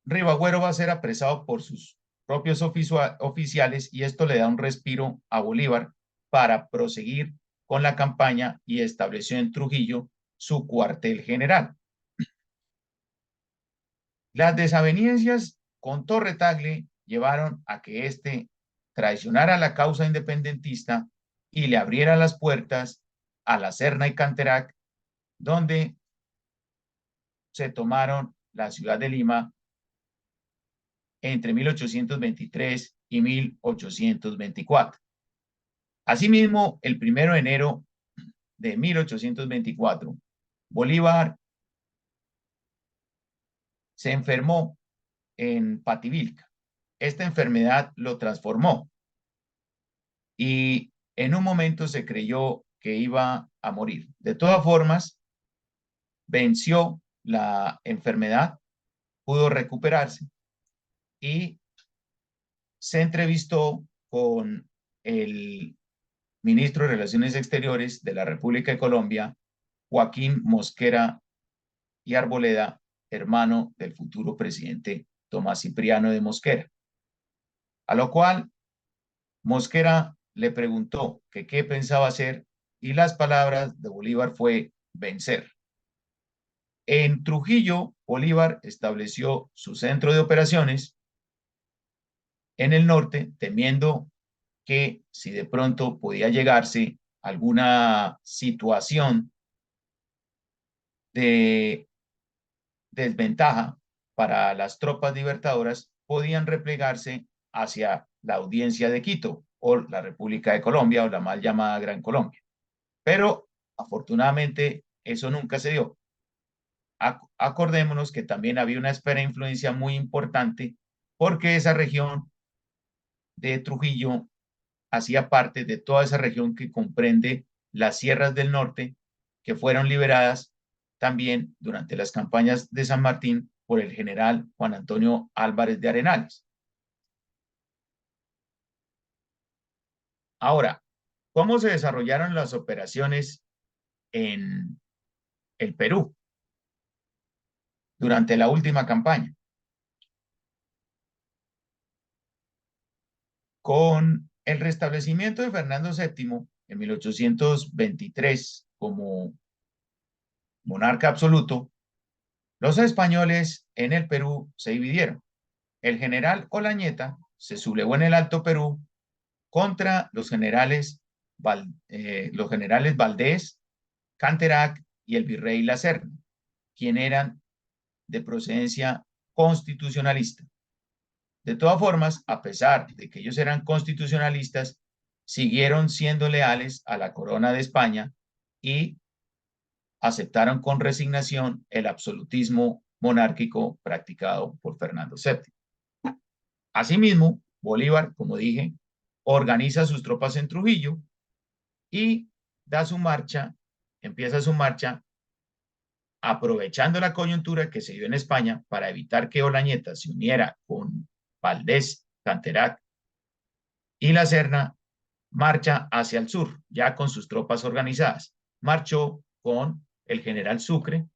Ribagüero va a ser apresado por sus propios oficiales y esto le da un respiro a Bolívar para proseguir con la campaña y estableció en Trujillo su cuartel general. Las desavenencias con Torre Tagle llevaron a que éste traicionara la causa independentista y le abriera las puertas a la Serna y Canterac, donde se tomaron la ciudad de Lima entre 1823 y 1824. Asimismo, el 1 de enero de 1824, Bolívar se enfermó en Pativilca. Esta enfermedad lo transformó y en un momento se creyó que iba a morir. De todas formas, venció la enfermedad, pudo recuperarse y se entrevistó con el ministro de Relaciones Exteriores de la República de Colombia, Joaquín Mosquera y Arboleda, hermano del futuro presidente Tomás Cipriano de Mosquera. A lo cual Mosquera le preguntó que qué pensaba hacer y las palabras de Bolívar fue vencer. En Trujillo, Bolívar estableció su centro de operaciones en el norte, temiendo que si de pronto podía llegarse alguna situación de desventaja para las tropas libertadoras, podían replegarse hacia la audiencia de Quito o la República de Colombia o la mal llamada Gran Colombia. Pero afortunadamente eso nunca se dio. Acordémonos que también había una esfera de influencia muy importante porque esa región de Trujillo hacía parte de toda esa región que comprende las sierras del norte que fueron liberadas también durante las campañas de San Martín por el general Juan Antonio Álvarez de Arenales. Ahora, ¿cómo se desarrollaron las operaciones en el Perú durante la última campaña? Con el restablecimiento de Fernando VII en 1823 como monarca absoluto, los españoles en el Perú se dividieron. El general Olañeta se sublevó en el Alto Perú contra los generales Valdés, Canterac y el virrey La Serna, quien eran de procedencia constitucionalista. De todas formas, a pesar de que ellos eran constitucionalistas, siguieron siendo leales a la corona de España y aceptaron con resignación el absolutismo monárquico practicado por Fernando VII. Asimismo, Bolívar, como dije, organiza sus tropas en Trujillo y empieza su marcha aprovechando la coyuntura que se dio en España para evitar que Olañeta se uniera con Valdés, Canterac y La Serna, marcha hacia el sur, ya con sus tropas organizadas. Marchó con el general Sucre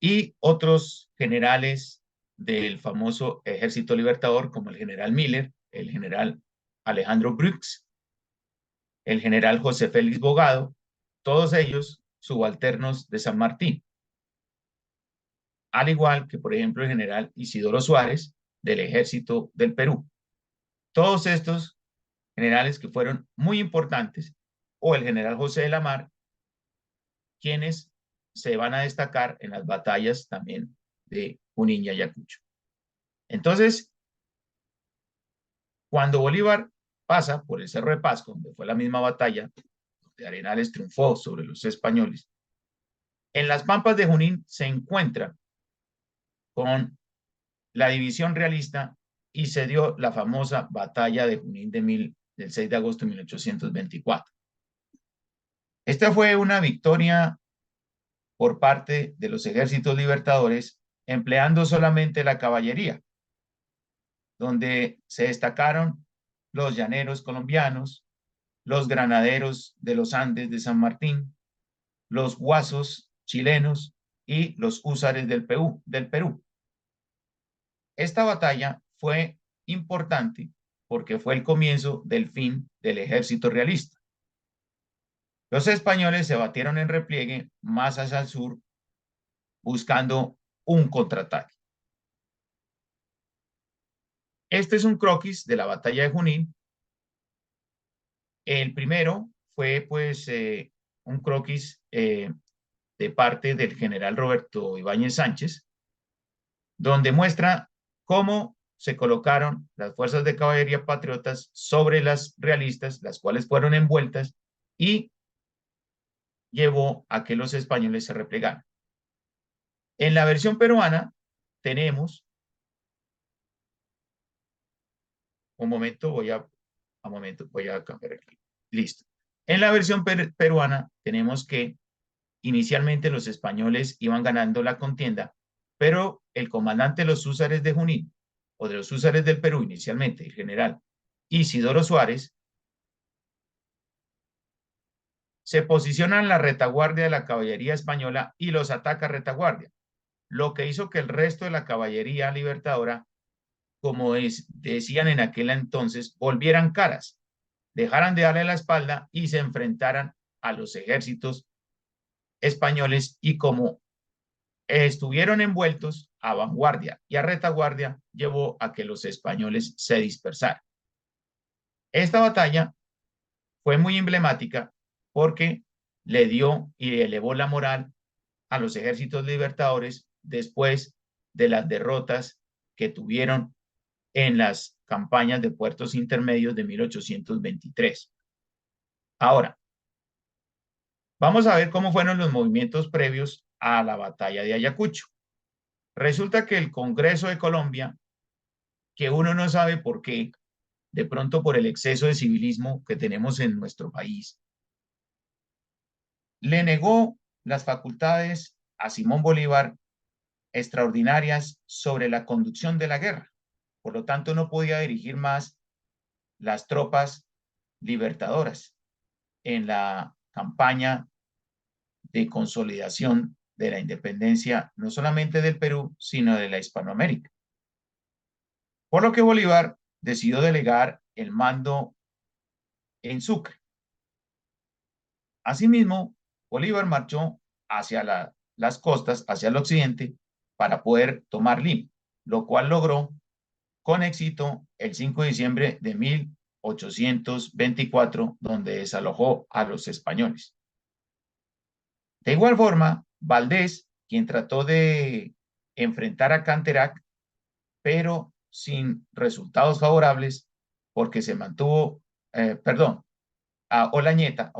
y otros generales del famoso Ejército Libertador, como el general Miller, el general Alejandro Brux, el general José Félix Bogado, todos ellos subalternos de San Martín, al igual que, por ejemplo, el general Isidoro Suárez del Ejército del Perú. Todos estos generales que fueron muy importantes, o el general José de la Mar, quienes se van a destacar en las batallas también de Junín y Ayacucho. Entonces, cuando Bolívar pasa por el Cerro de Pasco, donde fue la misma batalla, donde Arenales triunfó sobre los españoles, en las Pampas de Junín se encuentra con la división realista y se dio la famosa batalla de Junín del 6 de agosto de 1824. Esta fue una victoria por parte de los ejércitos libertadores empleando solamente la caballería, donde se destacaron los llaneros colombianos, los granaderos de los Andes de San Martín, los guasos chilenos y los húsares del Perú. Esta batalla fue importante porque fue el comienzo del fin del ejército realista. Los españoles se batieron en repliegue más hacia el sur buscando un contraataque. Este es un croquis de la batalla de Junín. El primero fue pues un croquis de parte del general Roberto Ibáñez Sánchez, donde muestra cómo se colocaron las fuerzas de caballería patriotas sobre las realistas, las cuales fueron envueltas y llevó a que los españoles se replegaran. En la versión peruana tenemos, un momento, voy a cambiar aquí. Listo. En la versión peruana tenemos que inicialmente los españoles iban ganando la contienda, pero el comandante de los húsares de Junín, o de los húsares del Perú inicialmente, el general Isidoro Suárez, se posiciona en la retaguardia de la caballería española y los ataca a retaguardia, lo que hizo que el resto de la caballería libertadora, como decían en aquel entonces, volvieran caras, dejaran de darle la espalda y se enfrentaran a los ejércitos españoles y como estuvieron envueltos a vanguardia y a retaguardia, llevó a que los españoles se dispersaran. Esta batalla fue muy emblemática porque le dio y elevó la moral a los ejércitos libertadores después de las derrotas que tuvieron en las campañas de puertos intermedios de 1823. Ahora, vamos a ver cómo fueron los movimientos previos a la batalla de Ayacucho. Resulta que el Congreso de Colombia, que uno no sabe por qué, de pronto por el exceso de civilismo que tenemos en nuestro país, le negó las facultades a Simón Bolívar extraordinarias sobre la conducción de la guerra. Por lo tanto, no podía dirigir más las tropas libertadoras en la campaña de consolidación de la independencia, no solamente del Perú, sino de la Hispanoamérica. Por lo que Bolívar decidió delegar el mando en Sucre. Asimismo, Bolívar marchó hacia las costas, hacia el occidente, para poder tomar Lima, lo cual logró con éxito el 5 de diciembre de 1824, donde desalojó a los españoles. De igual forma, Valdés, quien trató de enfrentar a Canterac, pero sin resultados favorables, porque se mantuvo, a Olañeta,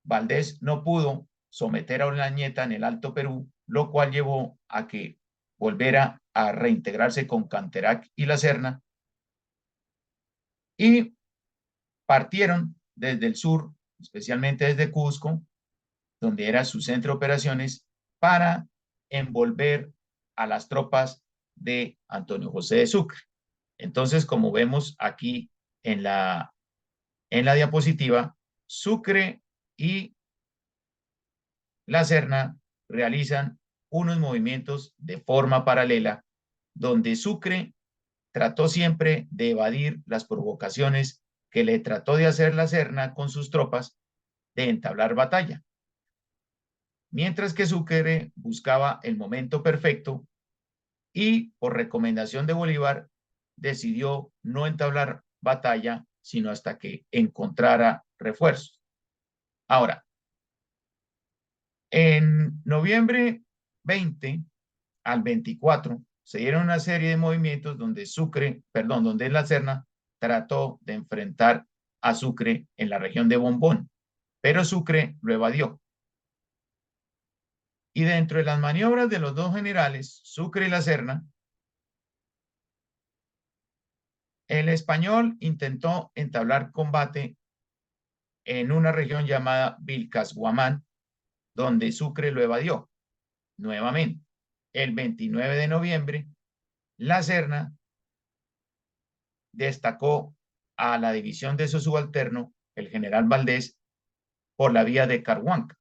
Valdés no pudo someter a Olañeta en el Alto Perú, lo cual llevó a que volviera a reintegrarse con Canterac y La Serna y partieron desde el sur, especialmente desde Cusco, donde era su centro de operaciones, para envolver a las tropas de Antonio José de Sucre. Entonces, como vemos aquí en la diapositiva, Sucre y la Serna realizan unos movimientos de forma paralela, donde Sucre trató siempre de evadir las provocaciones que le trató de hacer la Serna con sus tropas de entablar batalla, mientras que Sucre buscaba el momento perfecto y, por recomendación de Bolívar, decidió no entablar batalla sino hasta que encontrara refuerzos. Ahora, en noviembre 20 al 24 se dieron una serie de movimientos donde donde la Serna trató de enfrentar a Sucre en la región de Bombón, pero Sucre lo evadió. Y dentro de las maniobras de los dos generales, Sucre y la Serna, el español intentó entablar combate en una región llamada Vilcashuamán, donde Sucre lo evadió nuevamente. El 29 de noviembre, la Serna destacó a la división de su subalterno, el general Valdés, por la vía de Carhuanca.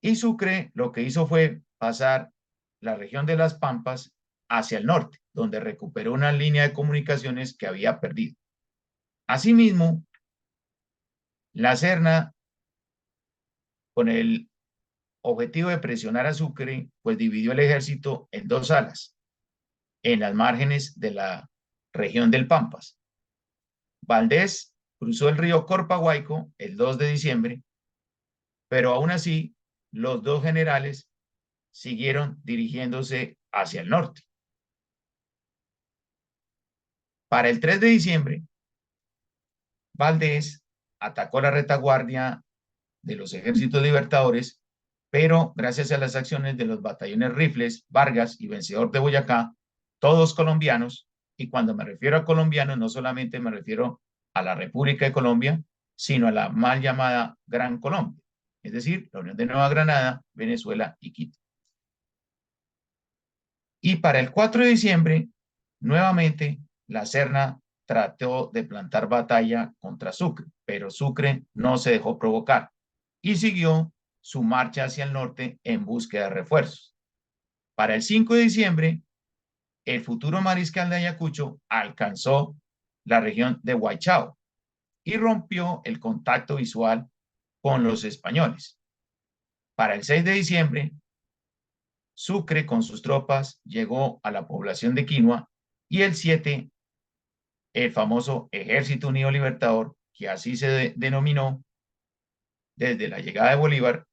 Y Sucre lo que hizo fue pasar la región de las Pampas hacia el norte, donde recuperó una línea de comunicaciones que había perdido. Asimismo, la Serna, con el objetivo de presionar a Sucre, pues dividió el ejército en dos alas, en las márgenes de la región del Pampas. Valdés cruzó el río Corpahuayco el 2 de diciembre, pero aún así los dos generales siguieron dirigiéndose hacia el norte. Para el 3 de diciembre, Valdés atacó la retaguardia de los ejércitos libertadores, pero gracias a las acciones de los batallones Rifles, Vargas y Vencedor de Boyacá, todos colombianos, y cuando me refiero a colombianos, no solamente me refiero a la República de Colombia, sino a la mal llamada Gran Colombia, es decir, la Unión de Nueva Granada, Venezuela y Quito. Y para el 4 de diciembre, nuevamente, la Serna trató de plantar batalla contra Sucre, pero Sucre no se dejó provocar y siguió su marcha hacia el norte en búsqueda de refuerzos. Para el 5 de diciembre, el futuro mariscal de Ayacucho alcanzó la región de Guaychao y rompió el contacto visual con los españoles. Para el 6 de diciembre, Sucre con sus tropas llegó a la población de Quinua y el 7, el famoso Ejército Unido Libertador, que así se denominó desde la llegada de Bolívar,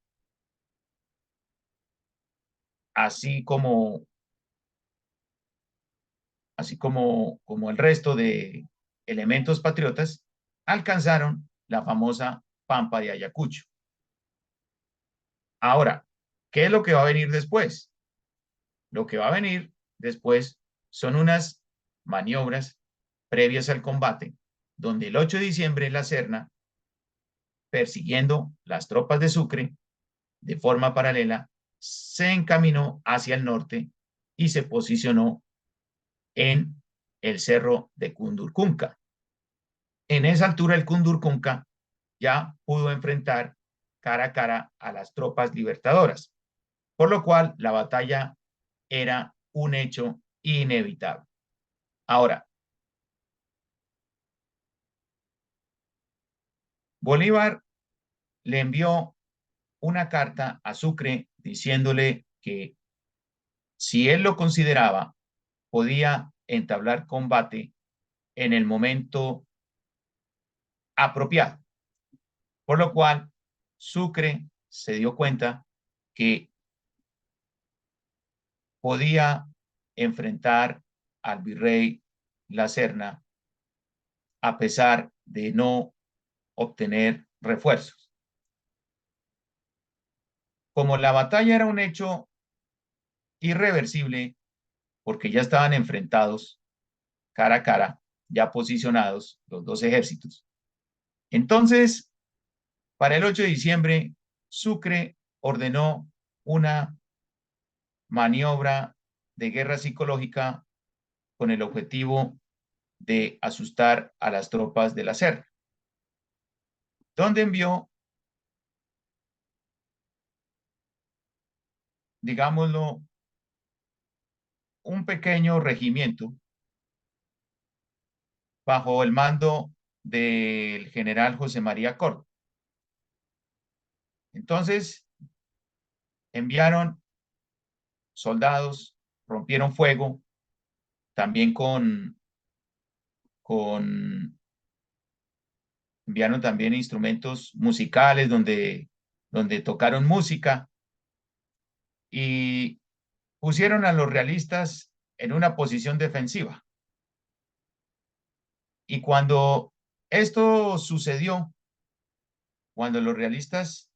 así como, como el resto de elementos patriotas, alcanzaron la famosa Pampa de Ayacucho. Ahora, ¿qué es lo que va a venir después? Lo que va a venir después son unas maniobras previas al combate, donde el 8 de diciembre la Serna, persiguiendo las tropas de Sucre de forma paralela, se encaminó hacia el norte y se posicionó en el cerro de Cundurcunca. En esa altura el Cundurcunca ya pudo enfrentar cara a cara a las tropas libertadoras, por lo cual la batalla era un hecho inevitable. Ahora, Bolívar le envió una carta a Sucre diciéndole que si él lo consideraba, podía entablar combate en el momento apropiado, por lo cual Sucre se dio cuenta que podía enfrentar al virrey La Serna a pesar de no obtener refuerzos. Como la batalla era un hecho irreversible, porque ya estaban enfrentados cara a cara, ya posicionados los dos ejércitos, Entonces, para el 8 de diciembre, Sucre ordenó una maniobra de guerra psicológica con el objetivo de asustar a las tropas de la SER, donde envió, digámoslo, un pequeño regimiento bajo el mando del general José María Córdoba. Entonces, enviaron soldados, rompieron fuego, también enviaron también instrumentos musicales donde tocaron música y pusieron a los realistas en una posición defensiva. Y cuando esto sucedió, cuando los realistas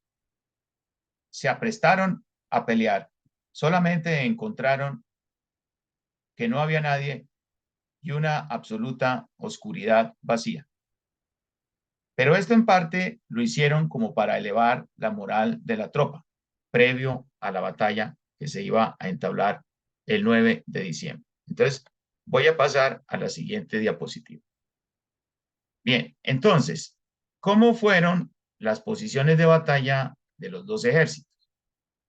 se aprestaron a pelear, solamente encontraron que no había nadie y una absoluta oscuridad vacía. Pero esto en parte lo hicieron como para elevar la moral de la tropa, previo a la batalla que se iba a entablar el 9 de diciembre. Entonces, voy a pasar a la siguiente diapositiva. Bien, entonces, ¿cómo fueron las posiciones de batalla de los dos ejércitos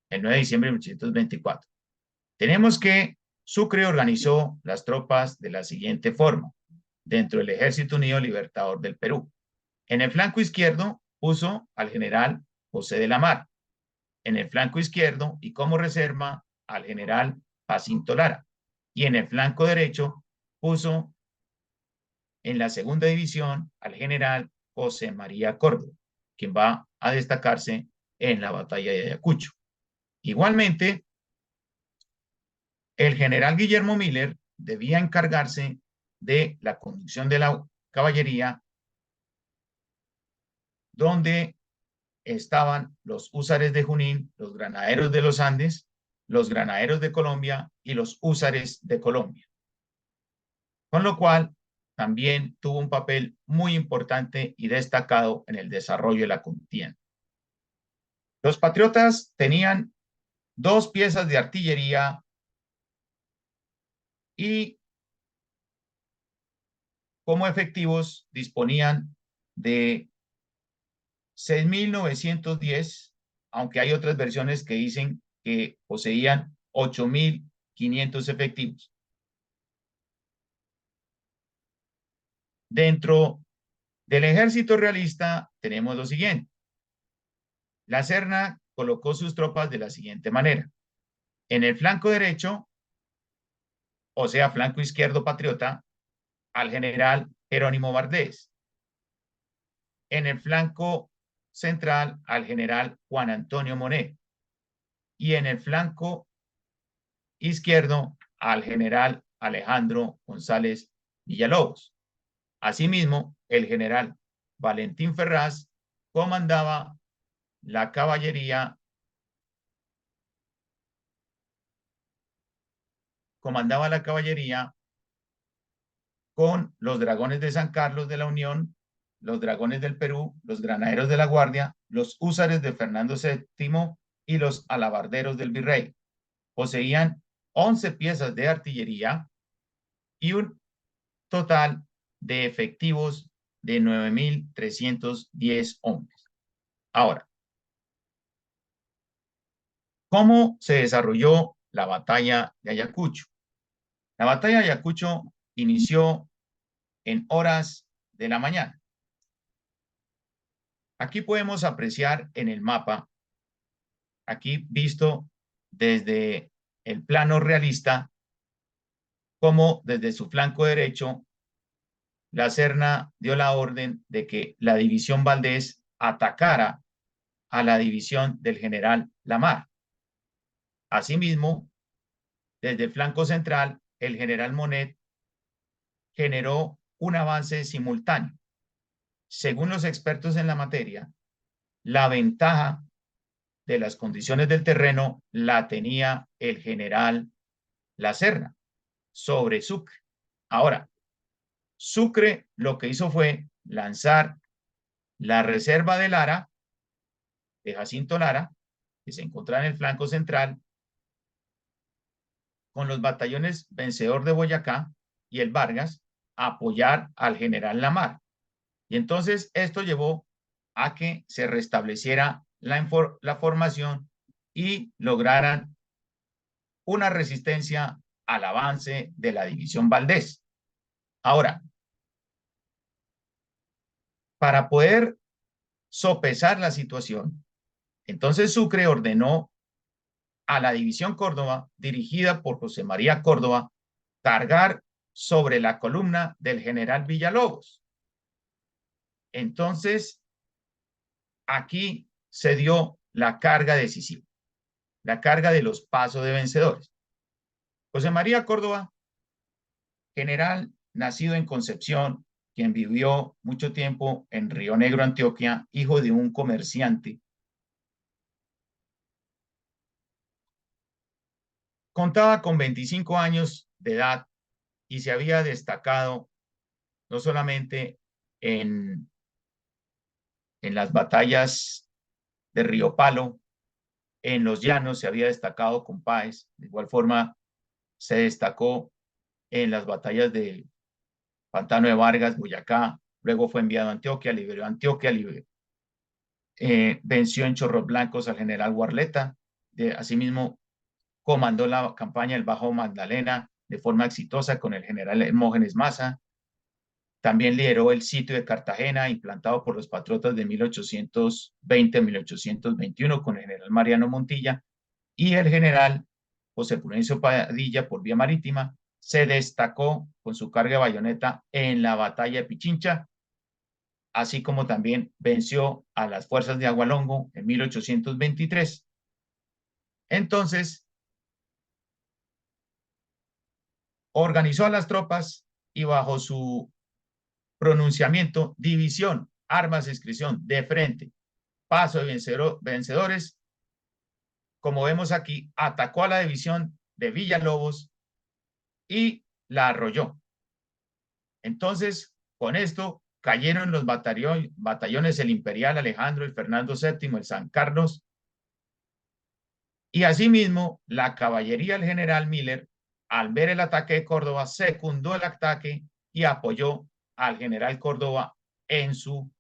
el 9 de diciembre de 1824? Tenemos que Sucre organizó las tropas de la siguiente forma, dentro del Ejército Unido Libertador del Perú. En el flanco izquierdo puso al general José de la Mar, en el flanco izquierdo y como reserva al general Jacinto Lara, y en el flanco derecho puso en la segunda división al general José María Córdoba, quien va a destacarse en la batalla de Ayacucho. Igualmente, el general Guillermo Miller debía encargarse de la conducción de la caballería, donde estaban los húsares de Junín, los granaderos de los Andes, los granaderos de Colombia y los húsares de Colombia. Con lo cual, también tuvo un papel muy importante y destacado en el desarrollo de la contienda. Los patriotas tenían 2 piezas de artillería y como efectivos disponían de 6.910, aunque hay otras versiones que dicen que poseían 8.500 efectivos. Dentro del ejército realista tenemos lo siguiente. La Serna colocó sus tropas de la siguiente manera. En el flanco derecho, o sea, flanco izquierdo patriota, al general Jerónimo Vardés. En el flanco central, al general Juan Antonio Monet. Y en el flanco izquierdo, al general Alejandro González Villalobos. Asimismo, el general Valentín Ferraz comandaba la caballería con los dragones de San Carlos de la Unión, los dragones del Perú, los granaderos de la Guardia, los húsares de Fernando VII y los alabarderos del virrey. Poseían 11 piezas de artillería y un total de efectivos de 9.310 hombres. Ahora, ¿cómo se desarrolló la batalla de Ayacucho? La batalla de Ayacucho inició en horas de la mañana. Aquí podemos apreciar en el mapa, aquí visto desde el plano realista, cómo desde su flanco derecho la Serna dio la orden de que la división Valdés atacara a la división del general Lamar. Asimismo, desde el flanco central, el general Monet generó un avance simultáneo. Según los expertos en la materia, la ventaja de las condiciones del terreno la tenía el general La Serna sobre Sucre. Ahora, Sucre lo que hizo fue lanzar La reserva de Lara, de Jacinto Lara, que se encontraba en el flanco central, con los batallones Vencedor de Boyacá y el Vargas, a apoyar al general Lamar. Y entonces esto llevó a que se restableciera la formación y lograran una resistencia al avance de la división Valdés. Ahora, para poder sopesar la situación, entonces Sucre ordenó a la división Córdoba, dirigida por José María Córdoba, cargar sobre la columna del general Villalobos. Entonces, aquí se dio la carga decisiva, la carga de los pasos de vencedores. José María Córdoba, general nacido en Concepción, quien vivió mucho tiempo en Río Negro, Antioquia, hijo de un comerciante, contaba con 25 años de edad y se había destacado no solamente en las batallas de Río Palo, en los llanos se había destacado con Páez, de igual forma se destacó en las batallas de Pantano de Vargas, Boyacá, luego fue enviado a Antioquia, liberó a Antioquia, venció en Chorros Blancos al general Guarleta, asimismo comandó la campaña del Bajo Magdalena de forma exitosa con el general Hermógenes Maza, también lideró el sitio de Cartagena, implantado por los patriotas de 1820-1821 con el general Mariano Montilla, y el general José Prudencio Padilla por vía marítima se destacó con su carga de bayoneta en la batalla de Pichincha, así como también venció a las fuerzas de Agualongo en 1823. Entonces, organizó a las tropas y bajo su pronunciamiento, división, armas, inscripción, de frente, paso de vencedores, como vemos aquí, atacó a la división de Villalobos y la arrolló. Entonces, con esto cayeron los batallones el Imperial, Alejandro, el Fernando VII, el San Carlos, y asimismo la caballería del general Miller, al ver el ataque de Córdoba, secundó el ataque y apoyó al general Córdoba en su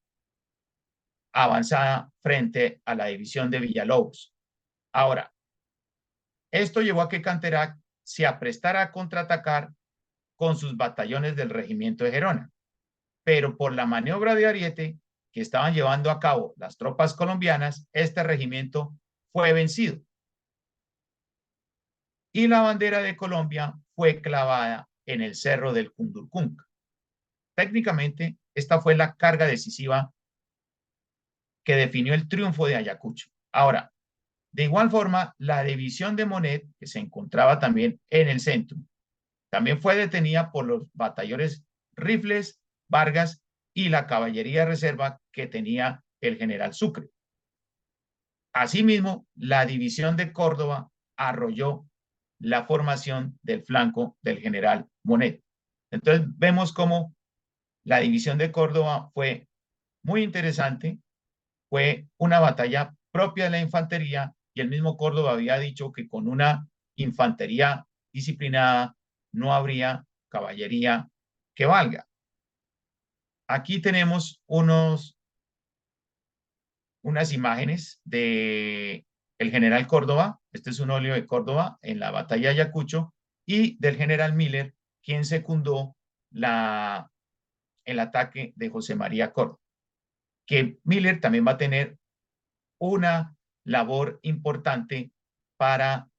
avanzada frente a la división de Villalobos. Ahora, esto llevó a que Canterac se aprestara a contraatacar con sus batallones del regimiento de Gerona, pero por la maniobra de ariete que estaban llevando a cabo las tropas colombianas, este regimiento fue vencido y la bandera de Colombia fue clavada en el cerro del Cundurcunca. Técnicamente, esta fue la carga decisiva que definió el triunfo de Ayacucho. Ahora, de igual forma, la división de Monet, que se encontraba también en el centro, también fue detenida por los batallones Rifles, Vargas y la caballería de reserva que tenía el general Sucre. Asimismo, la división de Córdoba arrolló la formación del flanco del general Monet. Entonces, vemos cómo la división de Córdoba fue muy interesante, fue una batalla propia de la infantería y el mismo Córdoba había dicho que con una infantería disciplinada no habría caballería que valga. Aquí tenemos unas imágenes de el general Córdoba, este es un óleo de Córdoba en la batalla de Ayacucho, y del general Miller, quien secundó el ataque de José María Córdoba, que Miller también va a tener una labor importante para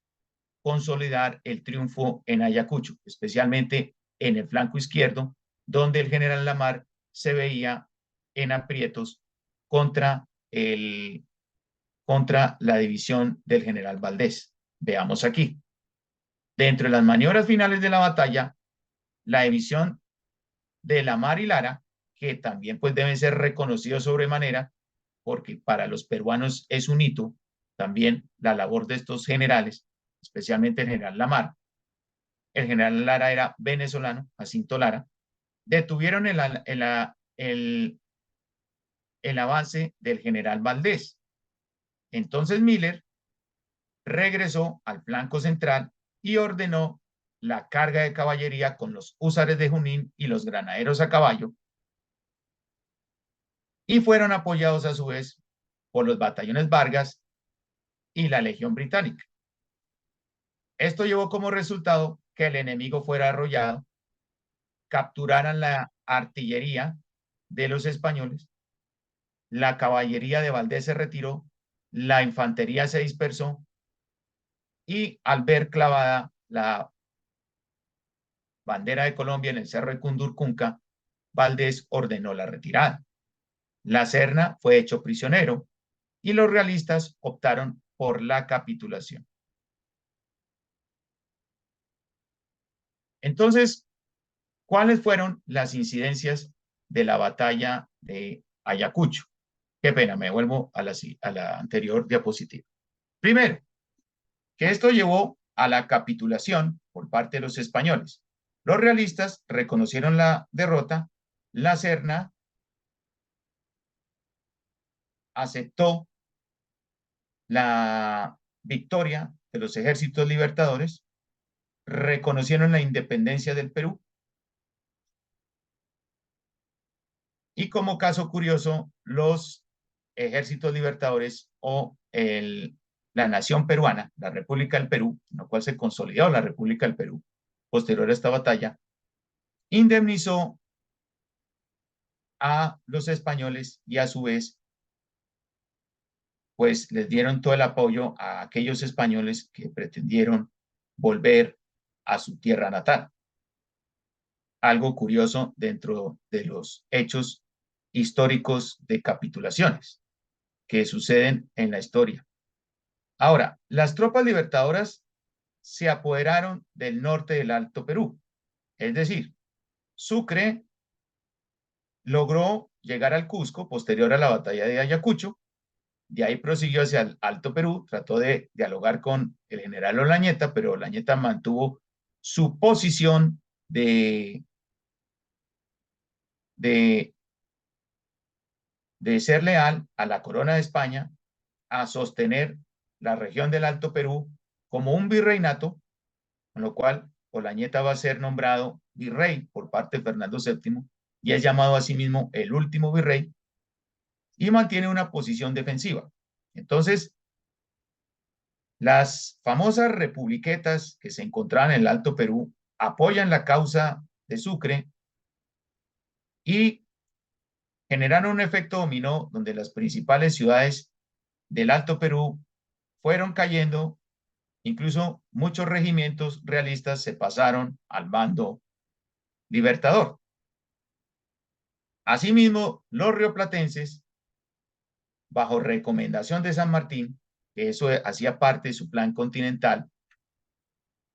consolidar el triunfo en Ayacucho, especialmente en el flanco izquierdo, donde el general Lamar se veía en aprietos contra, contra la división del general Valdés. Veamos aquí. Dentro de las maniobras finales de la batalla, la división de Lamar y Lara, que también pues deben ser reconocidos sobremanera, porque para los peruanos es un hito también la labor de estos generales, especialmente el general Lamar. El general Lara era venezolano, Jacinto Lara. Detuvieron el avance del general Valdés. Entonces Miller regresó al flanco central y ordenó la carga de caballería con los húsares de Junín y los granaderos a caballo, y fueron apoyados a su vez por los batallones Vargas y la Legión Británica. Esto llevó como resultado que el enemigo fuera arrollado, capturaran la artillería de los españoles, la caballería de Valdés se retiró, la infantería se dispersó y al ver clavada la bandera de Colombia en el cerro de Cundurcunca, Valdés ordenó la retirada. La Serna fue hecho prisionero y los realistas optaron por la capitulación. Entonces, ¿cuáles fueron las incidencias de la batalla de Ayacucho? Qué pena, me vuelvo a la anterior diapositiva. Primero, que esto llevó a la capitulación por parte de los españoles. Los realistas reconocieron la derrota, la Serna aceptó la victoria de los ejércitos libertadores, reconocieron la independencia del Perú y, como caso curioso, los ejércitos libertadores o la nación peruana, la República del Perú, en la cual se consolidó la República del Perú posterior a esta batalla, indemnizó a los españoles y a su vez pues les dieron todo el apoyo a aquellos españoles que pretendieron volver a su tierra natal. Algo curioso dentro de los hechos históricos de capitulaciones que suceden en la historia. Ahora, las tropas libertadoras se apoderaron del norte del Alto Perú, es decir, Sucre logró llegar al Cusco posterior a la batalla de Ayacucho. De ahí prosiguió hacia el Alto Perú, trató de dialogar con el general Olañeta, pero Olañeta mantuvo su posición de, de ser leal a la corona de España, a sostener la región del Alto Perú como un virreinato, con lo cual Olañeta va a ser nombrado virrey por parte de Fernando VII y es llamado a sí mismo el último virrey y mantiene una posición defensiva. Entonces, las famosas republiquetas que se encontraban en el Alto Perú apoyan la causa de Sucre y generaron un efecto dominó donde las principales ciudades del Alto Perú fueron cayendo, incluso muchos regimientos realistas se pasaron al bando libertador. Asimismo, los rioplatenses, bajo recomendación de San Martín, que eso hacía parte de su plan continental,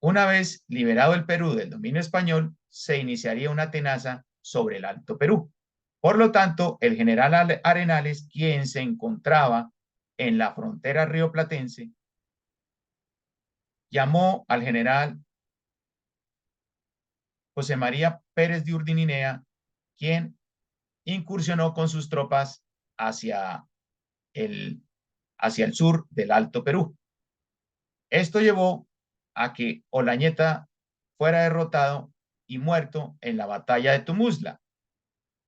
una vez liberado el Perú del dominio español, se iniciaría una tenaza sobre el Alto Perú. Por lo tanto, el general Arenales, quien se encontraba en la frontera rioplatense, llamó al general José María Pérez de Urdininea, quien incursionó con sus tropas hacia el, hacia el sur del Alto Perú. Esto llevó a que Olañeta fuera derrotado y muerto en la batalla de Tumuzla,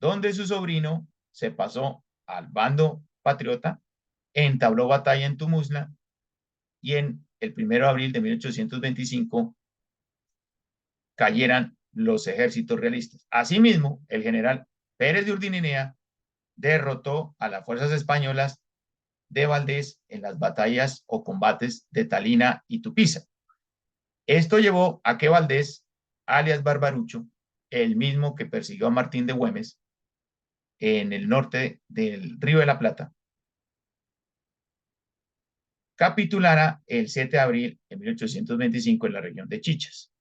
donde su sobrino se pasó al bando patriota, entabló batalla en Tumuzla y en el 1 de abril de 1825 cayeran los ejércitos realistas. Asimismo, el general Pérez de Urdininea derrotó a las fuerzas españolas de Valdés en las batallas o combates de Talina y Tupiza. Esto llevó a que Valdés, alias Barbarucho, el mismo que persiguió a Martín de Güemes en el norte del Río de la Plata, capitulara el 7 de abril de 1825 en la región de Chichas.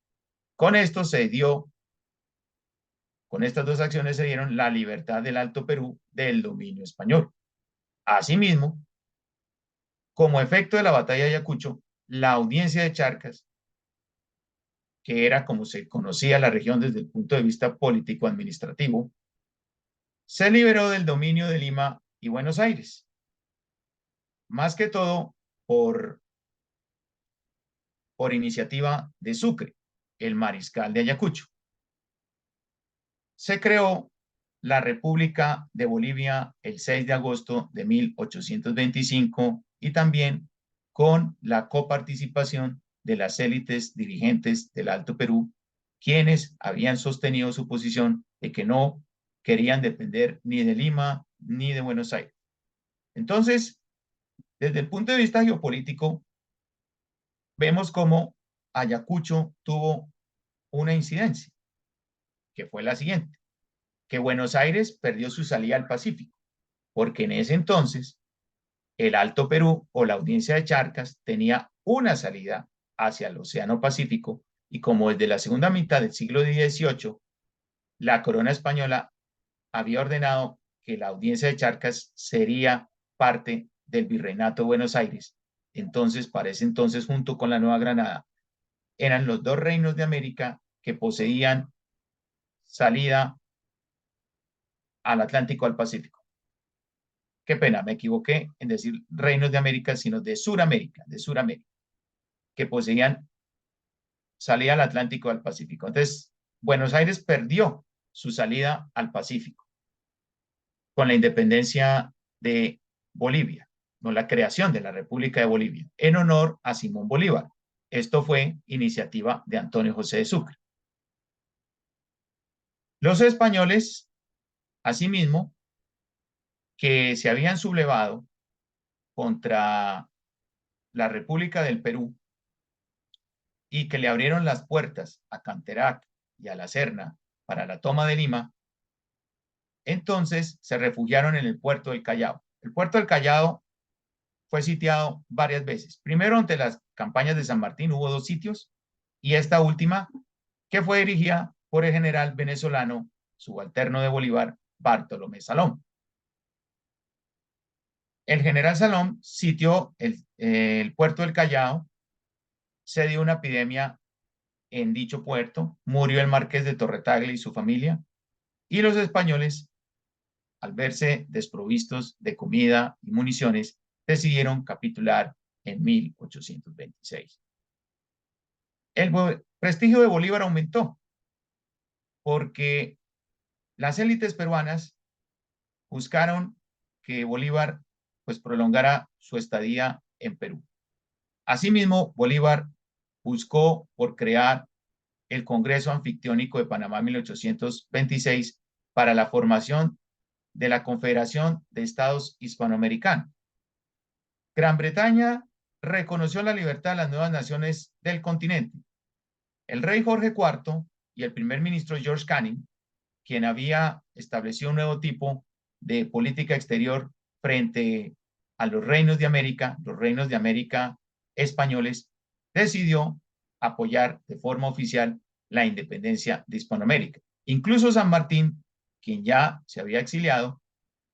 Con esto se dio, con estas dos acciones se dieron la libertad del Alto Perú del dominio español. Asimismo, como efecto de la batalla de Ayacucho, la audiencia de Charcas, que era como se conocía la región desde el punto de vista político-administrativo, se liberó del dominio de Lima y Buenos Aires, más que todo por iniciativa de Sucre, el mariscal de Ayacucho. Se creó la República de Bolivia el 6 de agosto de 1825 y también con la coparticipación de las élites dirigentes del Alto Perú, quienes habían sostenido su posición de que no querían depender ni de Lima ni de Buenos Aires. Entonces, desde el punto de vista geopolítico, vemos cómo Ayacucho tuvo una incidencia, que fue la siguiente, que Buenos Aires perdió su salida al Pacífico, porque en ese entonces el Alto Perú o la Audiencia de Charcas tenía una salida hacia el Océano Pacífico y como desde la segunda mitad del siglo XVIII la corona española había ordenado que la Audiencia de Charcas sería parte del Virreinato de Buenos Aires. Entonces, para ese entonces, junto con la Nueva Granada, eran los dos reinos de América que poseían salida al Atlántico, al Pacífico. Qué pena, me equivoqué en decir reinos de América, sino de Suramérica, que poseían salida al Atlántico, al Pacífico. Entonces, Buenos Aires perdió su salida al Pacífico con la independencia de Bolivia, con la creación de la República de Bolivia, en honor a Simón Bolívar. Esto fue iniciativa de Antonio José de Sucre. Los españoles, asimismo, que se habían sublevado contra la República del Perú y que le abrieron las puertas a Canterac y a la Serna para la toma de Lima, entonces se refugiaron en el puerto del Callao. El puerto del Callao fue sitiado varias veces. Primero, ante las campañas de San Martín, hubo dos sitios, y esta última, que fue dirigida por el general venezolano subalterno de Bolívar, Bartolomé Salom. El general Salom sitió el puerto del Callao, se dio una epidemia en dicho puerto, murió el marqués de Torretagle y su familia, y los españoles, al verse desprovistos de comida y municiones, decidieron capitular en 1826. El prestigio de Bolívar aumentó porque las élites peruanas buscaron que Bolívar pues prolongara su estadía en Perú. Asimismo, Bolívar buscó por crear el Congreso Anfictiónico de Panamá 1826 para la formación de la Confederación de Estados Hispanoamericanos. Gran Bretaña reconoció la libertad de las nuevas naciones del continente. El rey Jorge IV y el primer ministro George Canning, quien había establecido un nuevo tipo de política exterior frente a los reinos de América españoles, decidió apoyar de forma oficial la independencia de Hispanoamérica. Incluso San Martín, quien ya se había exiliado,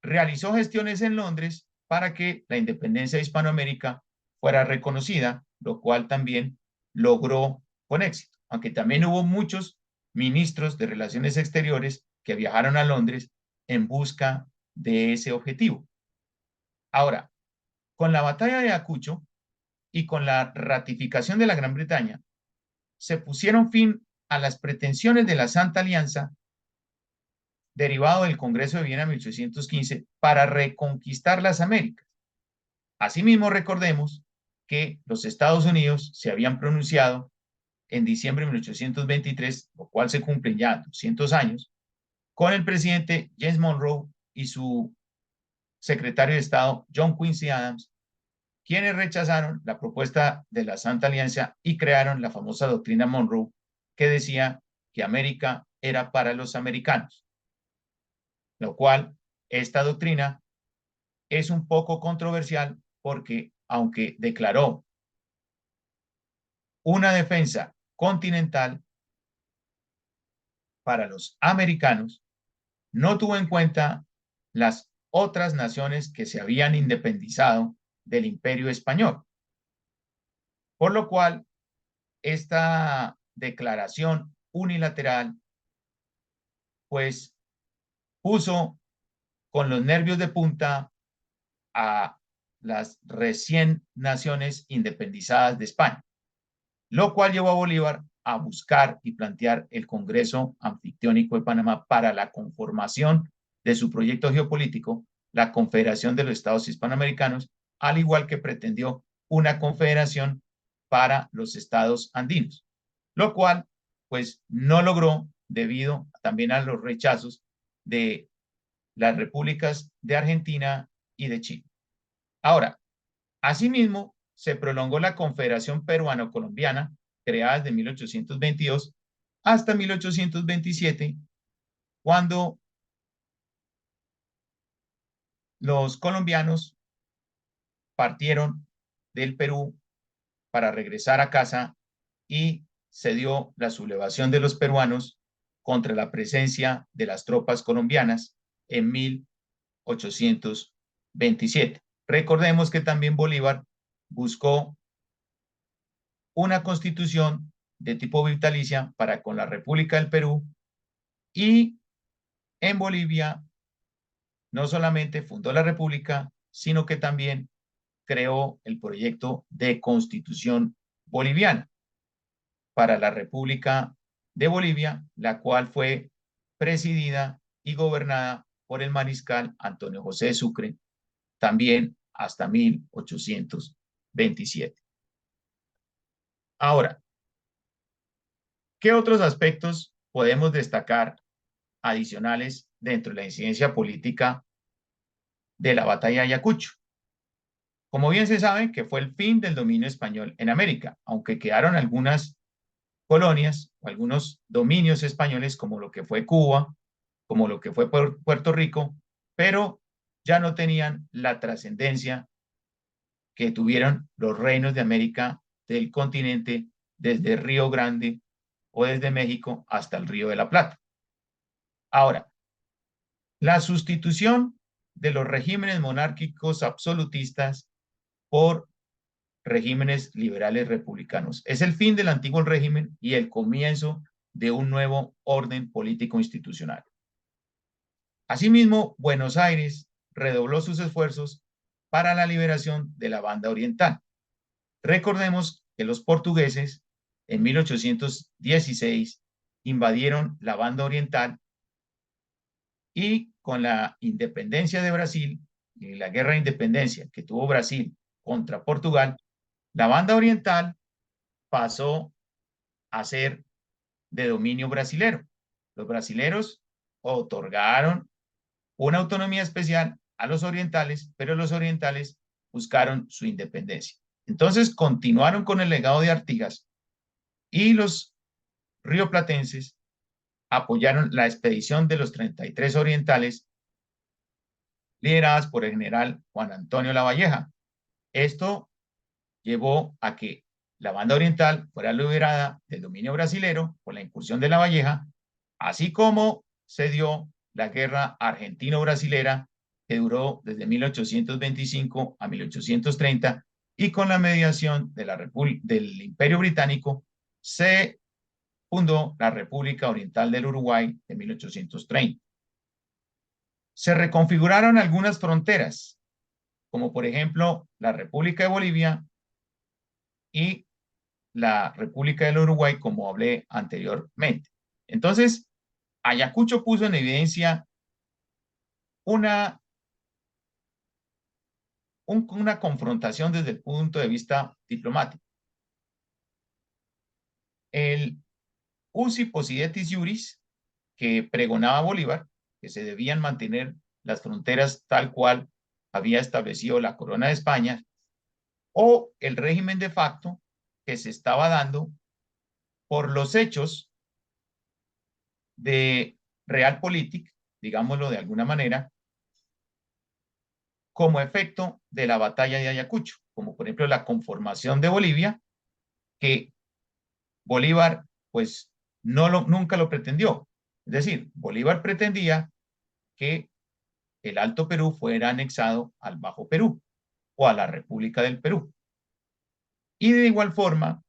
realizó gestiones en Londres para que la independencia de Hispanoamérica fuera reconocida, lo cual también logró con éxito, aunque también hubo muchos ministros de Relaciones Exteriores que viajaron a Londres en busca de ese objetivo. Ahora, con la batalla de Ayacucho y con la ratificación de la Gran Bretaña, se pusieron fin a las pretensiones de la Santa Alianza derivado del Congreso de Viena en 1815 para reconquistar las Américas. Asimismo, recordemos que los Estados Unidos se habían pronunciado en diciembre de 1823, lo cual se cumplen ya 200 años, con el presidente James Monroe y su secretario de Estado John Quincy Adams, quienes rechazaron la propuesta de la Santa Alianza y crearon la famosa doctrina Monroe, que decía que América era para los americanos, lo cual esta doctrina es un poco controversial porque aunque declaró una defensa continental para los americanos, no tuvo en cuenta las otras naciones que se habían independizado del Imperio Español. Por lo cual, esta declaración unilateral, pues, puso con los nervios de punta a las recién naciones independizadas de España, lo cual llevó a Bolívar a buscar y plantear el Congreso Anfictiónico de Panamá para la conformación de su proyecto geopolítico, la Confederación de los Estados Hispanoamericanos, al igual que pretendió una confederación para los estados andinos, lo cual pues no logró debido también a los rechazos de las repúblicas de Argentina y de Chile. Ahora, asimismo, se prolongó la Confederación Peruano-Colombiana, creada desde 1822 hasta 1827, cuando los colombianos partieron del Perú para regresar a casa y se dio la sublevación de los peruanos contra la presencia de las tropas colombianas en 1827. Recordemos que también Bolívar buscó una constitución de tipo vitalicia para con la República del Perú y en Bolivia no solamente fundó la República, sino que también creó el proyecto de constitución boliviana para la República de Bolivia, la cual fue presidida y gobernada por el mariscal Antonio José de Sucre, también hasta 1827. Ahora, ¿qué otros aspectos podemos destacar adicionales dentro de la incidencia política de la batalla de Ayacucho? Como bien se sabe, que fue el fin del dominio español en América, aunque quedaron algunas colonias o algunos dominios españoles como lo que fue Cuba, como lo que fue Puerto Rico, pero ya no tenían la trascendencia que tuvieron los reinos de América del continente desde Río Grande o desde México hasta el Río de la Plata. Ahora, la sustitución de los regímenes monárquicos absolutistas por regímenes liberales republicanos. Es el fin del antiguo régimen y el comienzo de un nuevo orden político institucional. Asimismo, Buenos Aires redobló sus esfuerzos para la liberación de la banda oriental. Recordemos que los portugueses en 1816 invadieron la banda oriental y con la independencia de Brasil y la guerra de independencia que tuvo Brasil contra Portugal, la banda oriental pasó a ser de dominio brasilero. Los brasileros otorgaron una autonomía especial a los orientales, pero los orientales buscaron su independencia. Entonces continuaron con el legado de Artigas y los rioplatenses apoyaron la expedición de los 33 orientales lideradas por el general Juan Antonio Lavalleja. Esto llevó a que la banda oriental fuera liberada del dominio brasilero por la incursión de Lavalleja, así como se dio la guerra argentino-brasilera que duró desde 1825 a 1830 y con la mediación de del Imperio Británico se fundó la República Oriental del Uruguay de 1830. Se reconfiguraron algunas fronteras, como por ejemplo la República de Bolivia y la República del Uruguay, como hablé anteriormente. Entonces, Ayacucho puso en evidencia una, una confrontación desde el punto de vista diplomático. El usi possidetis iuris, que pregonaba Bolívar, que se debían mantener las fronteras tal cual había establecido la corona de España, o el régimen de facto que se estaba dando por los hechos de Realpolitik, digámoslo de alguna manera, como efecto de la batalla de Ayacucho, como por ejemplo la conformación de Bolivia, que Bolívar pues nunca lo pretendió. Es decir, Bolívar pretendía que el Alto Perú fuera anexado al Bajo Perú o a la República del Perú. Y de igual forma,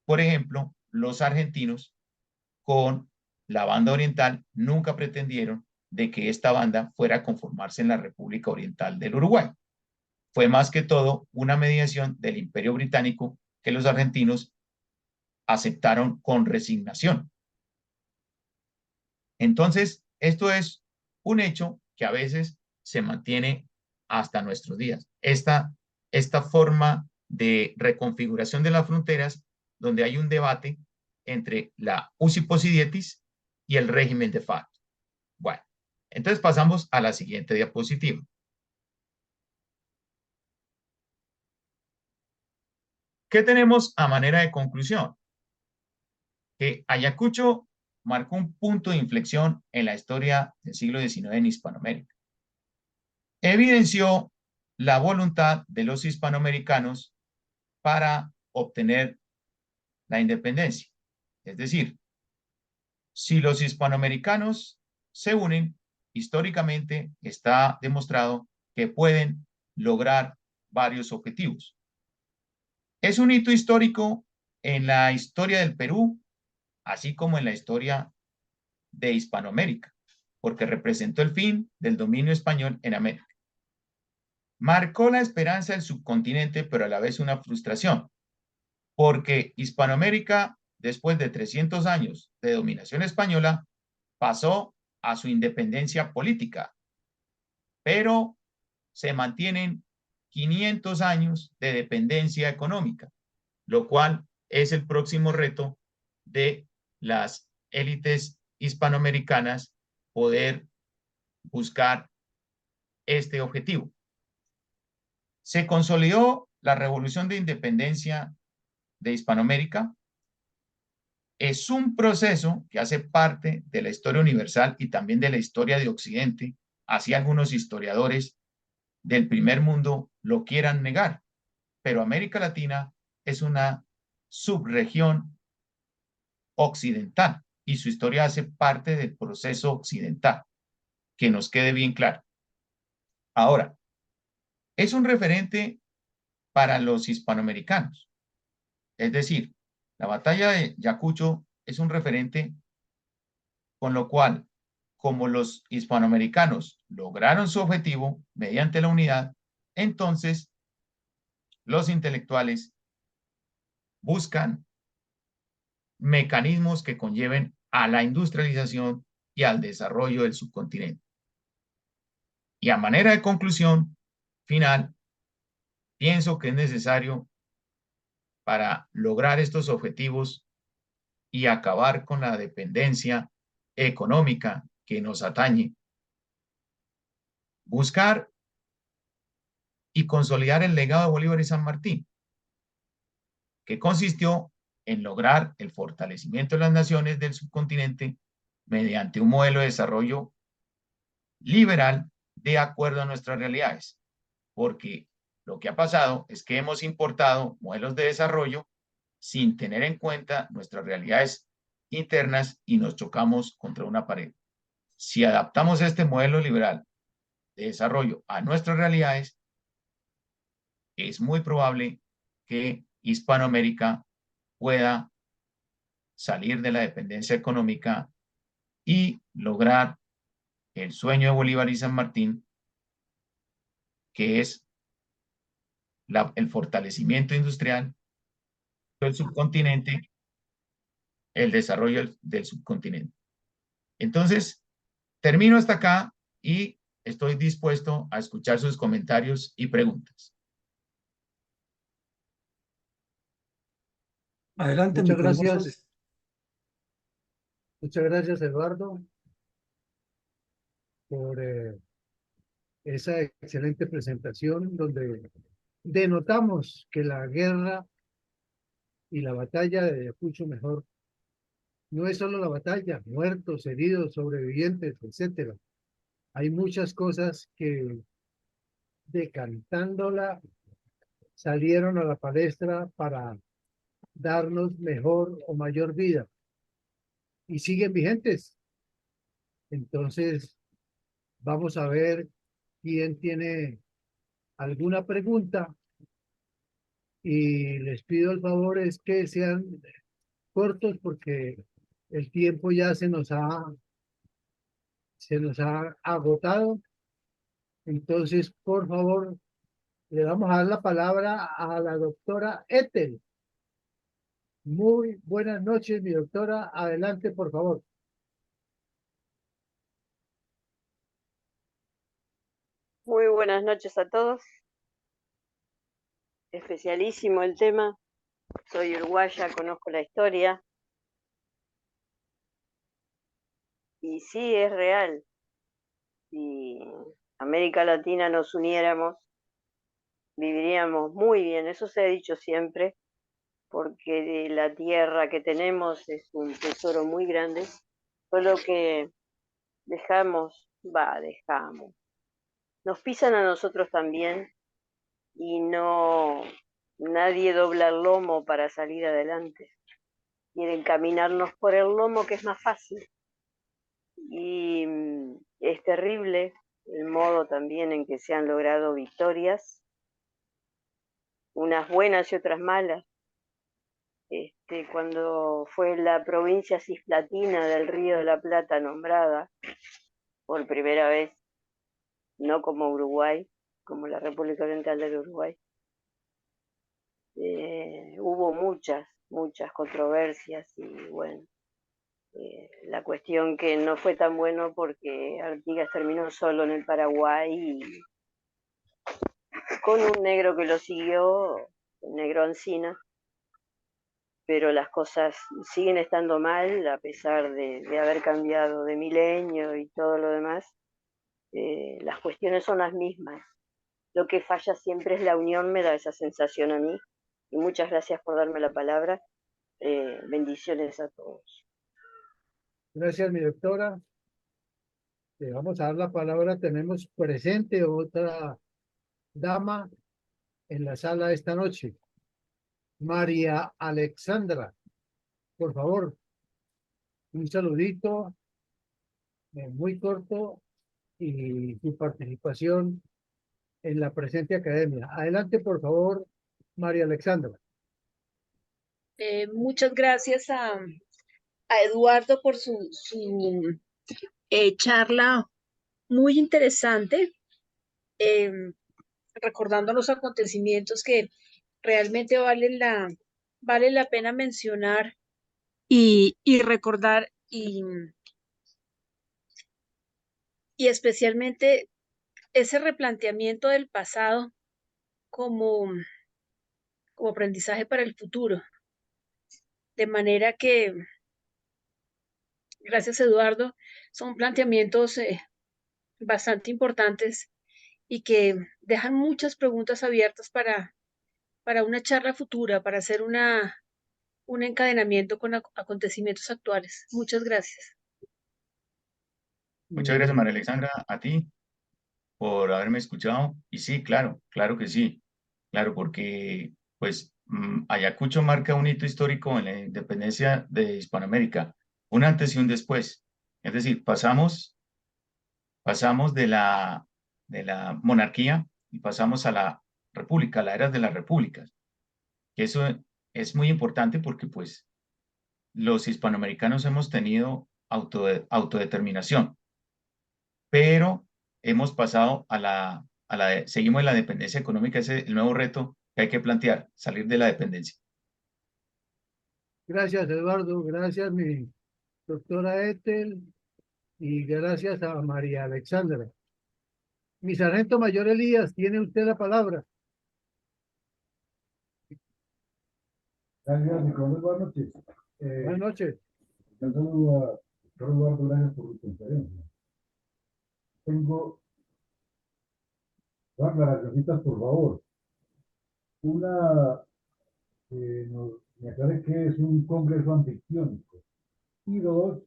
por ejemplo, los argentinos con la banda oriental nunca pretendieron de que esta banda fuera a conformarse en la República Oriental del Uruguay. Fue más que todo una mediación del Imperio Británico que los argentinos aceptaron con resignación. Entonces, esto es un hecho que a veces se mantiene hasta nuestros días. Esta forma de reconfiguración de las fronteras, donde hay un debate entre la usi possidetis y el régimen de facto. Bueno, entonces pasamos a la siguiente diapositiva. ¿Qué tenemos a manera de conclusión? Que Ayacucho marcó un punto de inflexión en la historia del siglo XIX en Hispanoamérica. Evidenció la voluntad de los hispanoamericanos para obtener la independencia. Es decir, si los hispanoamericanos se unen, históricamente está demostrado que pueden lograr varios objetivos. Es un hito histórico en la historia del Perú, así como en la historia de Hispanoamérica, porque representó el fin del dominio español en América. Marcó la esperanza del subcontinente, pero a la vez una frustración, porque Hispanoamérica, después de 300 años de dominación española, pasó a su independencia política, pero se mantienen 500 años de dependencia económica, lo cual es el próximo reto de las élites hispanoamericanas poder buscar este objetivo. Se consolidó la revolución de independencia de Hispanoamérica. Es un proceso que hace parte de la historia universal y también de la historia de Occidente, así algunos historiadores del primer mundo lo quieran negar, pero América Latina es una subregión occidental y su historia hace parte del proceso occidental, que nos quede bien claro. Ahora, es un referente para los hispanoamericanos, es decir, la batalla de Yacucho es un referente con lo cual, como los hispanoamericanos lograron su objetivo mediante la unidad, entonces los intelectuales buscan mecanismos que conlleven a la industrialización y al desarrollo del subcontinente. Y a manera de conclusión final, pienso que es necesario para lograr estos objetivos y acabar con la dependencia económica que nos atañe, buscar y consolidar el legado de Bolívar y San Martín, que consistió en lograr el fortalecimiento de las naciones del subcontinente mediante un modelo de desarrollo liberal de acuerdo a nuestras realidades, porque lo que ha pasado es que hemos importado modelos de desarrollo sin tener en cuenta nuestras realidades internas y nos chocamos contra una pared. Si adaptamos este modelo liberal de desarrollo a nuestras realidades, es muy probable que Hispanoamérica pueda salir de la dependencia económica y lograr el sueño de Bolívar y San Martín, que es el fortalecimiento industrial del subcontinente, el desarrollo del subcontinente. Entonces, termino hasta acá y estoy dispuesto a escuchar sus comentarios y preguntas. Adelante, mi Muchas querido José. gracias. Muchas gracias, Eduardo, por esa excelente presentación donde denotamos que la guerra y la batalla de Ayacucho mejor no es solo la batalla, muertos, heridos, sobrevivientes, etcétera. Hay muchas cosas que decantándola salieron a la palestra para darnos mejor o mayor vida y siguen vigentes. Entonces, vamos a ver quién tiene alguna pregunta y les pido el favor es que sean cortos porque el tiempo ya se nos ha se nos ha agotado. Entonces, por favor, le vamos a dar la palabra a la doctora Ethel. Muy buenas noches, mi doctora. Adelante, por favor. Muy buenas noches a todos. Especialísimo el tema. Soy uruguaya, conozco la historia. Y sí, es real. Si América Latina nos uniéramos, viviríamos muy bien. Eso se ha dicho siempre, porque la tierra que tenemos es un tesoro muy grande. Solo que dejamos. Nos pisan a nosotros también y no, nadie dobla el lomo para salir adelante. Quieren caminarnos por el lomo, que es más fácil. Y es terrible el modo también en que se han logrado victorias, unas buenas y otras malas. Cuando fue la provincia cisplatina del Río de la Plata nombrada por primera vez, no como Uruguay, como la República Oriental del Uruguay, hubo muchas controversias y bueno, la cuestión que no fue tan bueno porque Artigas terminó solo en el Paraguay y con un negro que lo siguió, el negro Ancina, pero las cosas siguen estando mal a pesar de haber cambiado de milenio y todo lo demás. Las cuestiones son las mismas. Lo que falla siempre es la unión, me da esa sensación a mí. Y muchas gracias por darme la palabra. Bendiciones a todos. Gracias, mi doctora. Le vamos a dar la palabra. Tenemos presente otra dama en la sala esta noche. María Alexandra, por favor, un saludito muy corto y su participación en la presente academia. Adelante, por favor, María Alexandra. Muchas gracias a Eduardo por su charla muy interesante, eh, recordando los acontecimientos que realmente vale la pena mencionar y recordar y especialmente ese replanteamiento del pasado como, como aprendizaje para el futuro. De manera que, gracias Eduardo, son planteamientos bastante importantes y que dejan muchas preguntas abiertas para una charla futura, para hacer un encadenamiento con acontecimientos actuales. Muchas gracias. Muchas gracias, María Alexandra, a ti por haberme escuchado. Y sí, claro, claro que sí. Claro, porque pues Ayacucho marca un hito histórico en la independencia de Hispanoamérica, un antes y un después. Es decir, pasamos de la monarquía y pasamos a la república, a la era de las repúblicas. Eso es muy importante porque pues los hispanoamericanos hemos tenido autodeterminación, pero hemos pasado seguimos en la dependencia económica, ese es el nuevo reto que hay que plantear, salir de la dependencia. Gracias, Eduardo. Gracias, mi doctora Ethel. Y gracias a María Alexandra. Mi sargento mayor Elías, tiene usted la palabra. Gracias, Nicolás. Buenas noches. Buenas noches. Un saludo a doctor Eduardo, gracias por su conferencia. Tengo dos aclaraciones, por favor. Una, me aclare que es un congreso anficciónico. Y dos,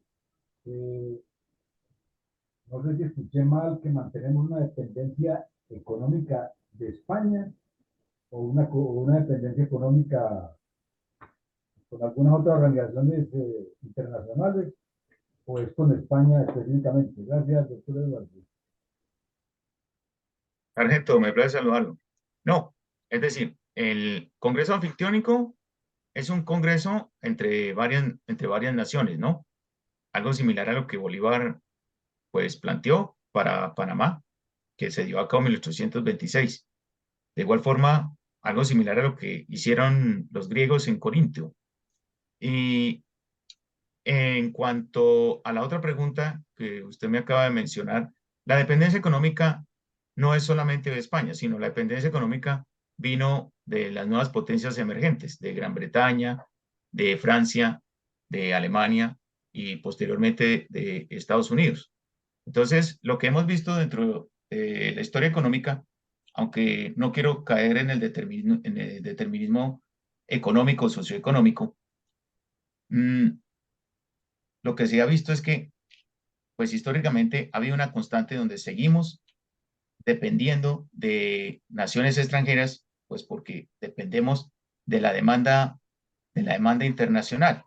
no sé si escuché mal que mantenemos una dependencia económica de España o una dependencia económica con algunas otras organizaciones internacionales o es con España específicamente. Gracias, doctor Eduardo. Sargento, me place saludarlo. No, es decir, el Congreso Anfictiónico es un congreso entre varias naciones, ¿no? Algo similar a lo que Bolívar pues planteó para Panamá, que se dio a cabo en 1826. De igual forma, algo similar a lo que hicieron los griegos en Corinto. Y en cuanto a la otra pregunta que usted me acaba de mencionar, la dependencia económica no es solamente de España, sino la dependencia económica vino de las nuevas potencias emergentes, de Gran Bretaña, de Francia, de Alemania y posteriormente de Estados Unidos. Entonces, lo que hemos visto dentro de la historia económica, aunque no quiero caer en el determinismo económico o socioeconómico, mm, lo que se ha visto es que, pues históricamente ha habido una constante donde seguimos dependiendo de naciones extranjeras, pues porque dependemos de la demanda internacional.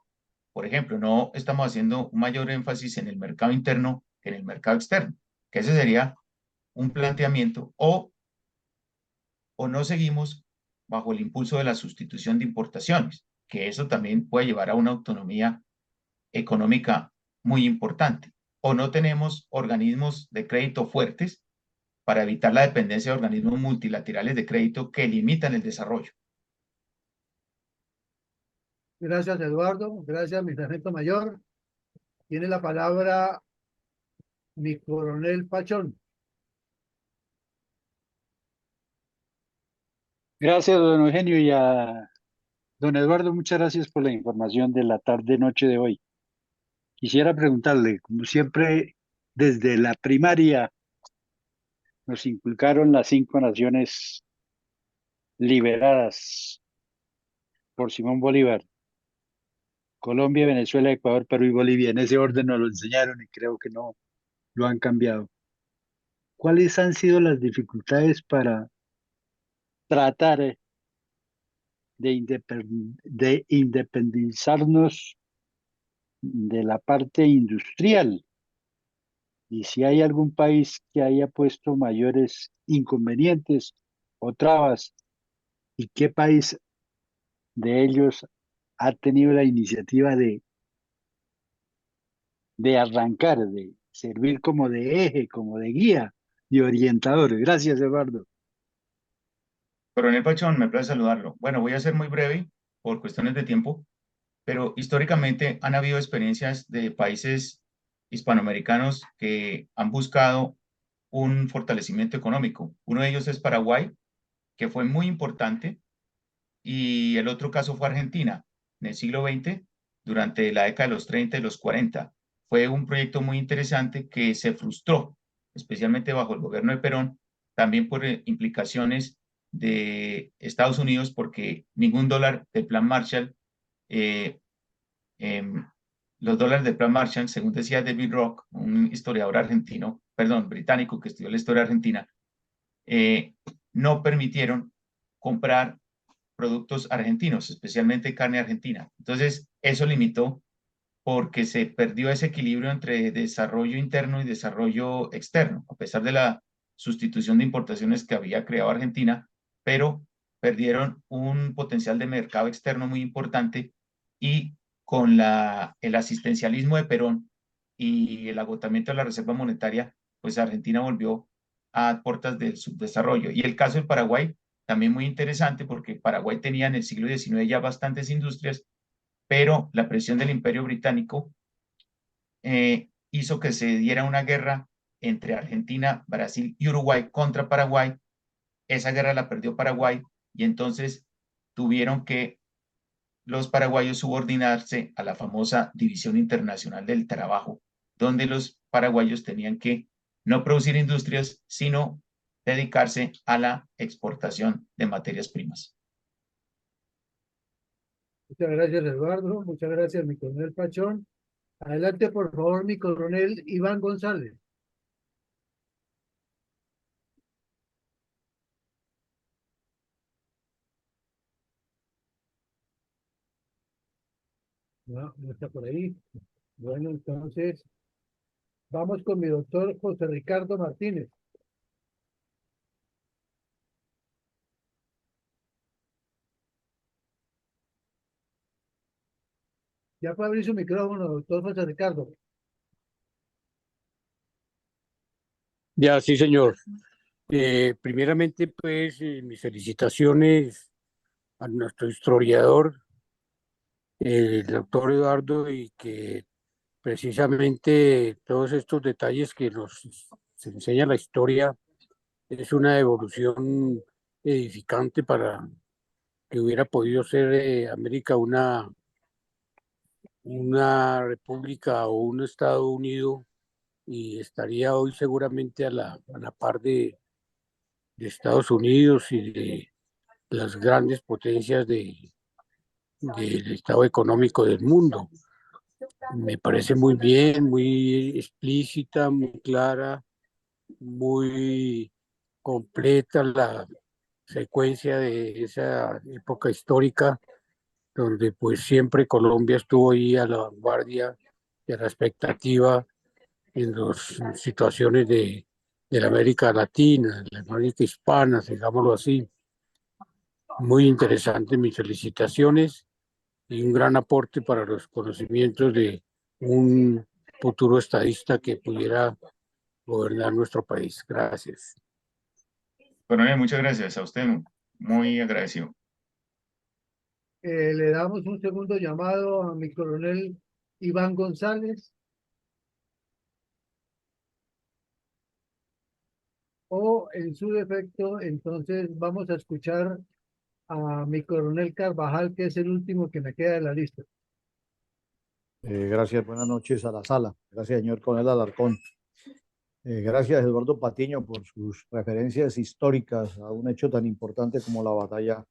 Por ejemplo, no estamos haciendo un mayor énfasis en el mercado interno que en el mercado externo, que ese sería un planteamiento, o no seguimos bajo el impulso de la sustitución de importaciones, que eso también puede llevar a una autonomía económica muy importante, o no tenemos organismos de crédito fuertes para evitar la dependencia de organismos multilaterales de crédito que limitan el desarrollo. Gracias, Eduardo. Gracias, mi sargento mayor. Tiene la palabra mi coronel Pachón. Gracias, don Eugenio, y a don Eduardo, muchas gracias por la información de la tarde-noche de hoy. Quisiera preguntarle, como siempre, desde la primaria nos inculcaron las 5 naciones liberadas por Simón Bolívar: Colombia, Venezuela, Ecuador, Perú y Bolivia. En ese orden nos lo enseñaron y creo que no lo han cambiado. ¿Cuáles han sido las dificultades para tratar de independizarnos de la parte industrial? Y si hay algún país que haya puesto mayores inconvenientes o trabas, ¿y qué país de ellos ha tenido la iniciativa de arrancar, de servir como de eje, como de guía y orientador? Gracias, Eduardo. Coronel Pachón, me place saludarlo. Bueno, voy a ser muy breve por cuestiones de tiempo, pero históricamente han habido experiencias de países hispanoamericanos que han buscado un fortalecimiento económico. Uno de ellos es Paraguay, que fue muy importante, y el otro caso fue Argentina, en el siglo XX, durante la década de los 30 y los 40. Fue un proyecto muy interesante que se frustró, especialmente bajo el gobierno de Perón, también por implicaciones de Estados Unidos, porque ningún dólar del Plan Marshall, eh, em, los dólares del Plan Marshall, según decía David Rock, un historiador argentino, perdón, británico que estudió la historia argentina, eh, no permitieron comprar productos argentinos, especialmente carne argentina. Entonces, eso limitó porque se perdió ese equilibrio entre desarrollo interno y desarrollo externo, a pesar de la sustitución de importaciones que había creado Argentina, pero perdieron un potencial de mercado externo muy importante, y con el asistencialismo de Perón y el agotamiento de la reserva monetaria, pues Argentina volvió a puertas del subdesarrollo. Y el caso de Paraguay, también muy interesante, porque Paraguay tenía en el siglo XIX ya bastantes industrias, pero la presión del Imperio Británico hizo que se diera una guerra entre Argentina, Brasil y Uruguay contra Paraguay. Esa guerra la perdió Paraguay, y entonces tuvieron que los paraguayos subordinarse a la famosa División Internacional del Trabajo, donde los paraguayos tenían que no producir industrias, sino dedicarse a la exportación de materias primas. Muchas gracias, Eduardo. Muchas gracias, mi coronel Pachón. Adelante, por favor, mi coronel Iván González. No, no está por ahí. Bueno, entonces, vamos con mi doctor José Ricardo Martínez. Ya puede abrir su micrófono, doctor José Ricardo. Ya, sí, señor. Primeramente, pues, mis felicitaciones a nuestro historiador, el doctor Eduardo, y que precisamente todos estos detalles que nos enseña la historia es una evolución edificante para que hubiera podido ser América una república o un Estado unido y estaría hoy seguramente a la par de Estados Unidos y de las grandes potencias del estado económico del mundo. Me parece muy bien, muy explícita, muy clara, muy completa la secuencia de esa época histórica donde pues siempre Colombia estuvo ahí a la vanguardia y a la expectativa en las situaciones de la América Latina, de la América hispana, digámoslo así. Muy interesante, mis felicitaciones y un gran aporte para los conocimientos de un futuro estadista que pudiera gobernar nuestro país. Gracias. Coronel, muchas gracias a usted, muy agradecido. Le damos un segundo llamado a mi coronel Iván González, o en su defecto, entonces vamos a escuchar a mi coronel Carvajal, que es el último que me queda de la lista. Gracias, buenas noches a la sala. Gracias, señor Coronel Alarcón. Gracias, Eduardo Patiño, por sus referencias históricas a un hecho tan importante como la batalla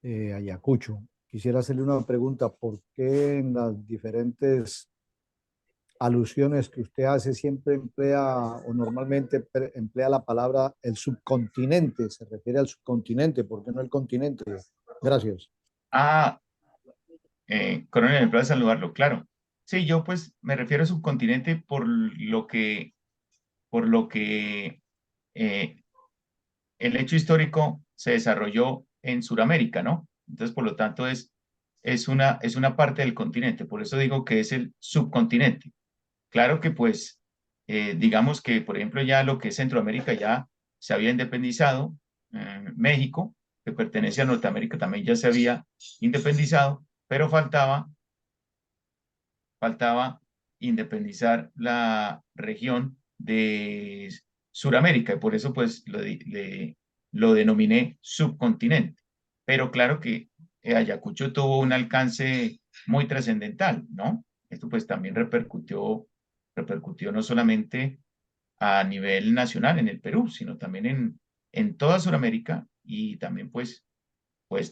de Ayacucho. Quisiera hacerle una pregunta: ¿por qué en las diferentes alusiones que usted hace siempre emplea o normalmente emplea la palabra el subcontinente? Se refiere al subcontinente, ¿por qué no el continente? Gracias. Ah, coronel, me place saludarlo, claro. Sí, yo pues me refiero a subcontinente por lo que eh, el hecho histórico se desarrolló en Sudamérica, ¿no? Entonces, por lo tanto, es una parte del continente, por eso digo que es el subcontinente. Claro que pues, digamos que, por ejemplo, ya lo que es Centroamérica ya se había independizado, México, que pertenece a Norteamérica, también ya se había independizado, pero faltaba independizar la región de Suramérica, y por eso pues lo denominé subcontinente. Pero claro que Ayacucho tuvo un alcance muy trascendental, ¿no? Esto pues también repercutió no solamente a nivel nacional en el Perú, sino también en toda Sudamérica, y también pues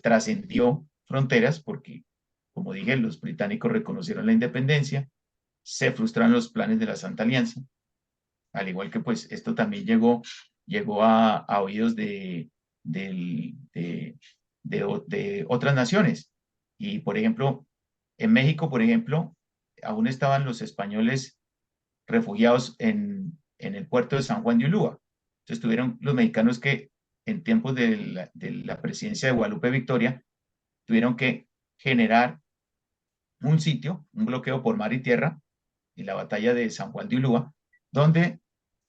trascendió fronteras porque, como dije, los británicos reconocieron la independencia, se frustraron los planes de la Santa Alianza, al igual que pues esto también llegó a oídos del- de otras naciones. Y por ejemplo, en México, por ejemplo, aún estaban los españoles refugiados en el puerto de San Juan de Ulúa. Entonces tuvieron los mexicanos que en tiempos de la presidencia de Guadalupe Victoria, tuvieron que generar un sitio, un bloqueo por mar y tierra, en la batalla de San Juan de Ulúa, donde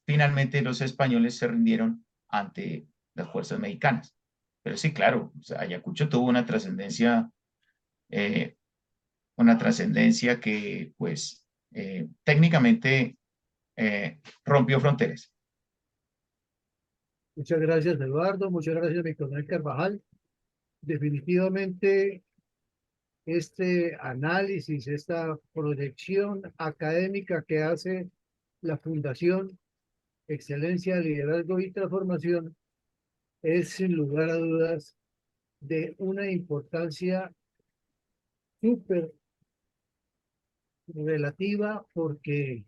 finalmente los españoles se rindieron ante las fuerzas mexicanas. Pero sí, claro, o sea, Ayacucho tuvo eh, una trascendencia que, pues, técnicamente rompió fronteras. Muchas gracias, Eduardo. Muchas gracias, mi coronel Carvajal. Definitivamente, este análisis, esta proyección académica que hace la Fundación Excelencia, Liderazgo y Transformación es, sin lugar a dudas, de una importancia súper relativa, porque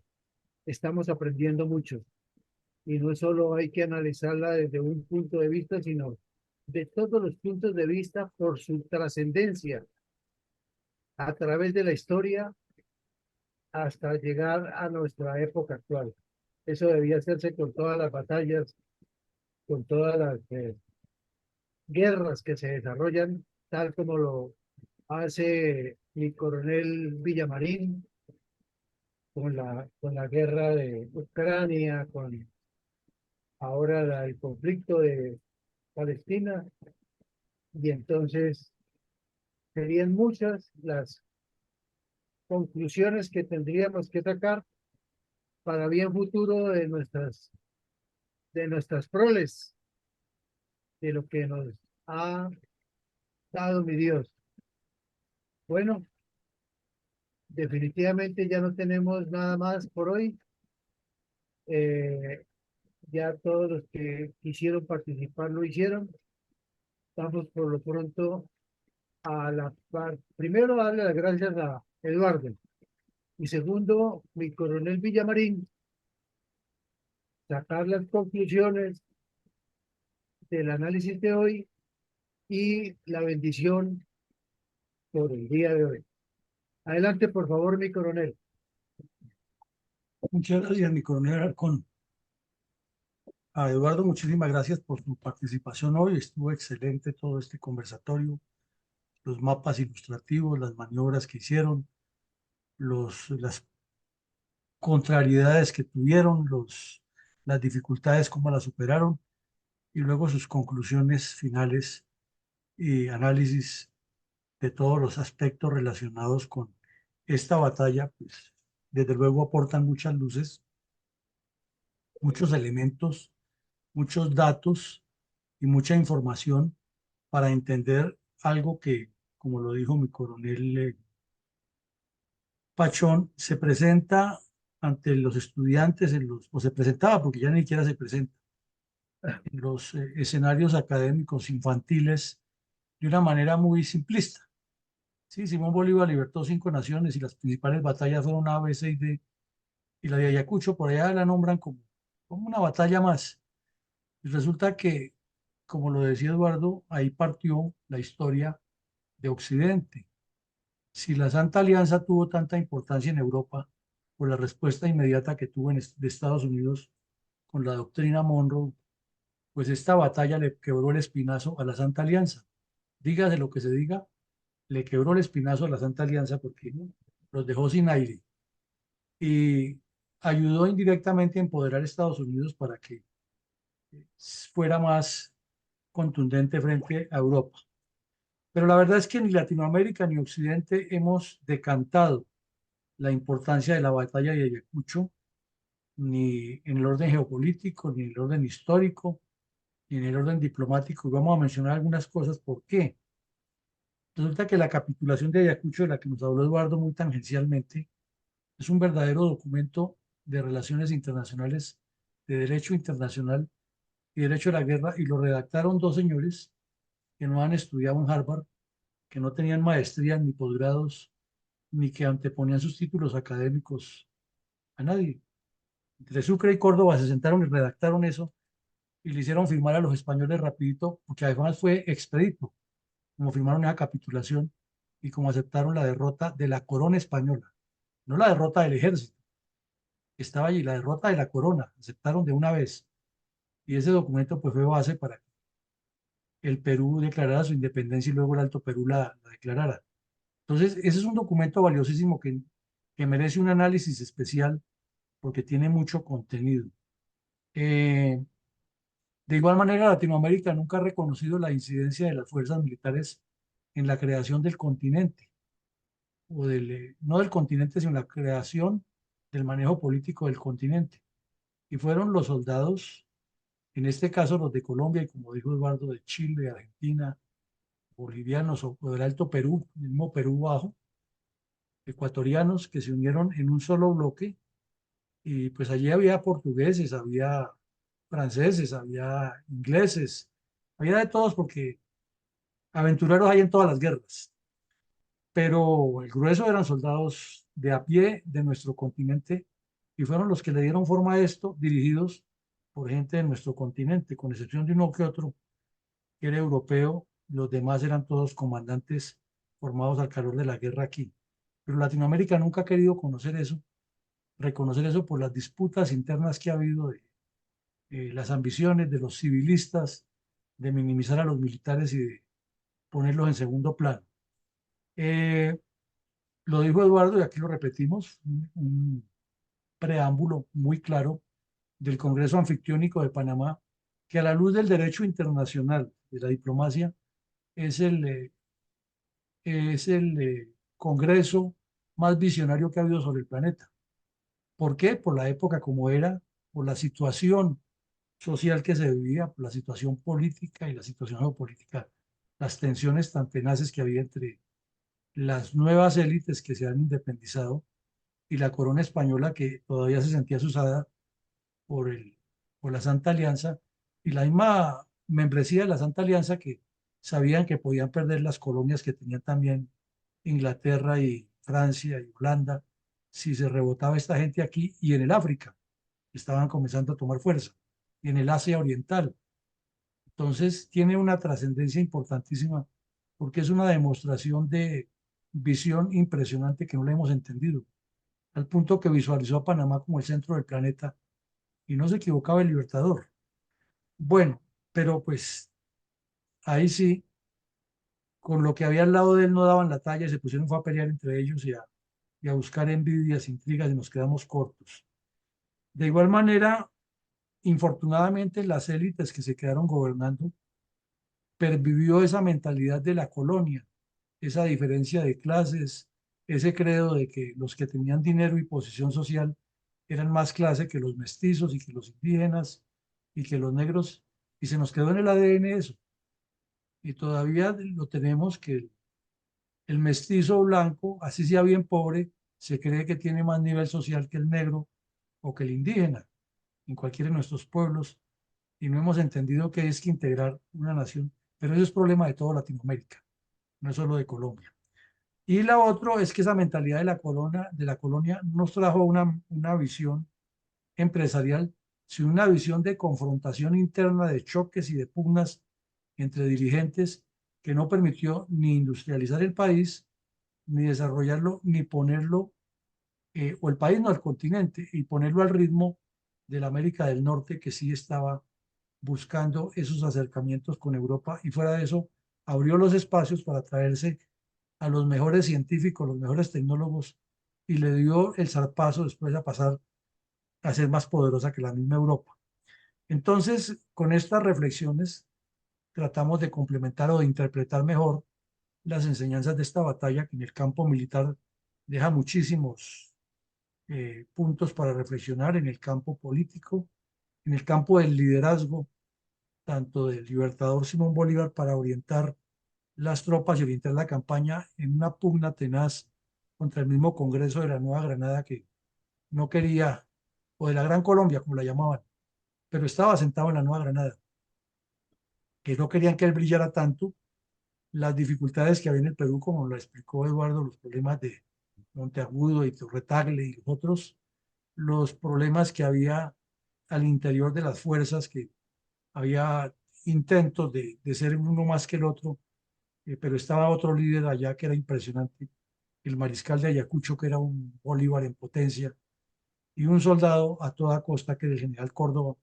estamos aprendiendo mucho. Y no solo hay que analizarla desde un punto de vista, sino de todos los puntos de vista por su trascendencia a través de la historia hasta llegar a nuestra época actual. Eso debía hacerse con todas las batallas, con todas las guerras que se desarrollan, tal como lo hace mi coronel Villamarín, con la guerra de Ucrania, con ahora el conflicto de Palestina, y entonces serían muchas las conclusiones que tendríamos que sacar para bien futuro de nuestras proles, de lo que nos ha dado mi Dios. Bueno, definitivamente ya no tenemos nada más por hoy. Eh, ya todos los que quisieron participar lo hicieron. Vamos por lo pronto a primero darle las gracias a Eduardo y segundo, mi coronel Villamarín, sacar las conclusiones del análisis de hoy y la bendición por el día de hoy. Adelante, por favor, mi coronel. Muchas gracias, mi coronel Alarcón. A Eduardo, muchísimas gracias por su participación hoy. Estuvo excelente todo este conversatorio, los mapas ilustrativos, las maniobras que hicieron, las contrariedades que tuvieron, las dificultades, cómo las superaron, y luego sus conclusiones finales y análisis de todos los aspectos relacionados con esta batalla, pues desde luego aportan muchas luces, muchos elementos, muchos datos y mucha información para entender algo que, como lo dijo mi coronel Pachón, se presenta ante los estudiantes, o se presentaba, porque ya ni siquiera se presenta, en los escenarios académicos infantiles de una manera muy simplista. Sí, Simón Bolívar libertó 5 naciones y las principales batallas fueron A, B, C y D, y la de Ayacucho por allá la nombran como una batalla más. Y resulta que, como lo decía Eduardo, ahí partió la historia de Occidente. Si la Santa Alianza tuvo tanta importancia en Europa por la respuesta inmediata que tuvo de Estados Unidos con la doctrina Monroe, pues esta batalla le quebró el espinazo a la Santa Alianza. Dígase lo que se diga, le quebró el espinazo a la Santa Alianza porque los dejó sin aire y ayudó indirectamente a empoderar a Estados Unidos para que fuera más contundente frente a Europa. Pero la verdad es que ni Latinoamérica ni Occidente hemos decantado la importancia de la batalla de Ayacucho, ni en el orden geopolítico, ni en el orden histórico, ni en el orden diplomático. Y vamos a mencionar algunas cosas. ¿Por qué? Resulta que la capitulación de Ayacucho, de la que nos habló Eduardo muy tangencialmente, es un verdadero documento de relaciones internacionales, de derecho internacional y derecho a la guerra, y lo redactaron 2 señores que no han estudiado en Harvard, que no tenían maestrías ni posgrados, ni que anteponían sus títulos académicos a nadie. Entre Sucre y Córdoba se sentaron y redactaron eso y le hicieron firmar a los españoles rapidito, porque además fue expedito, como firmaron esa capitulación y como aceptaron la derrota de la corona española, no la derrota del ejército, estaba allí, la derrota de la corona, aceptaron de una vez. Y ese documento pues fue base para que el Perú declarara su independencia y luego el Alto Perú la declarara. Entonces, ese es un documento valiosísimo que merece un análisis especial porque tiene mucho contenido. De igual manera, Latinoamérica nunca ha reconocido la incidencia de las fuerzas militares en la creación del continente, no del continente, sino la creación del manejo político del continente. Y fueron los soldados, en este caso los de Colombia, y como dijo Eduardo, de Chile, Argentina, bolivianos o del Alto Perú, el mismo Perú Bajo, ecuatorianos que se unieron en un solo bloque, y pues allí había portugueses, había franceses, había ingleses, había de todos porque aventureros hay en todas las guerras, pero el grueso eran soldados de a pie de nuestro continente y fueron los que le dieron forma a esto, dirigidos por gente de nuestro continente, con excepción de uno que otro que era europeo, los demás eran todos comandantes formados al calor de la guerra aquí. Pero Latinoamérica nunca ha querido reconocer eso por las disputas internas que ha habido de las ambiciones de los civilistas, de minimizar a los militares y de ponerlos en segundo plano. Lo dijo Eduardo y aquí lo repetimos, un preámbulo muy claro del Congreso Anfictiónico de Panamá, que a la luz del derecho internacional, de la diplomacia, es el Congreso más visionario que ha habido sobre el planeta. ¿Por qué? Por la época como era, por la situación social que se vivía, por la situación política y la situación geopolítica, las tensiones tan tenaces que había entre las nuevas élites que se han independizado y la corona española que todavía se sentía asusada por, por la Santa Alianza y la misma membresía de la Santa Alianza que sabían que podían perder las colonias que tenían también Inglaterra y Francia y Holanda si se rebotaba esta gente aquí y en el África estaban comenzando a tomar fuerza y en el Asia Oriental. Entonces tiene una trascendencia importantísima porque es una demostración de visión impresionante que no la hemos entendido, al punto que visualizó a Panamá como el centro del planeta y no se equivocaba el Libertador. Bueno, pero pues ahí con lo que había al lado de él no daban la talla y se pusieron fue a pelear entre ellos y a buscar envidias, intrigas y nos quedamos cortos. De igual manera, infortunadamente, las élites que se quedaron gobernando pervivió esa mentalidad de la colonia, esa diferencia de clases, ese credo de que los que tenían dinero y posición social eran más clase que los mestizos y que los indígenas y que los negros, y se nos quedó en el ADN eso. Y todavía lo tenemos que el mestizo blanco, así sea bien pobre, se cree que tiene más nivel social que el negro o que el indígena en cualquiera de nuestros pueblos, y no hemos entendido que es que integrar una nación, pero eso es problema de toda Latinoamérica, no es solo de Colombia. Y la otra es que esa mentalidad de la colonia nos trajo una visión empresarial, sino una visión de confrontación interna, de choques y de pugnas entre dirigentes que no permitió ni industrializar el país, ni desarrollarlo, ni ponerlo, o el país no, el continente, y ponerlo al ritmo de la América del Norte, que sí estaba buscando esos acercamientos con Europa, y fuera de eso, abrió los espacios para traerse a los mejores científicos, los mejores tecnólogos, y le dio el zarpazo después a pasar a ser más poderosa que la misma Europa. Entonces, con estas reflexiones, tratamos de complementar o de interpretar mejor las enseñanzas de esta batalla que en el campo militar deja muchísimos puntos para reflexionar, en el campo político, en el campo del liderazgo, tanto del libertador Simón Bolívar para orientar las tropas y orientar la campaña en una pugna tenaz contra el mismo Congreso de la Nueva Granada que no quería, o de la Gran Colombia, como la llamaban, pero estaba sentado en la Nueva Granada, que no querían que él brillara tanto, las dificultades que había en el Perú, como lo explicó Eduardo, los problemas de Monteagudo y Torretagle y los otros, los problemas que había al interior de las fuerzas, que había intentos de ser uno más que el otro, pero estaba otro líder allá que era impresionante, el mariscal de Ayacucho, que era un Bolívar en potencia, y un soldado a toda costa, que era el general Córdoba,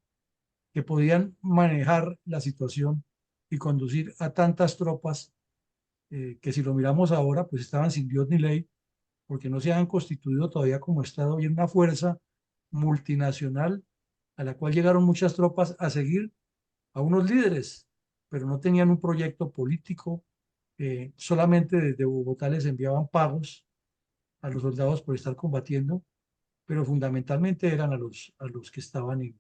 que podían manejar la situación y conducir a tantas tropas que si lo miramos ahora, pues estaban sin Dios ni ley, porque no se han constituido todavía como Estado y en una fuerza multinacional a la cual llegaron muchas tropas a seguir a unos líderes, pero no tenían un proyecto político, solamente desde Bogotá les enviaban pagos a los soldados por estar combatiendo, pero fundamentalmente eran a los que estaban en,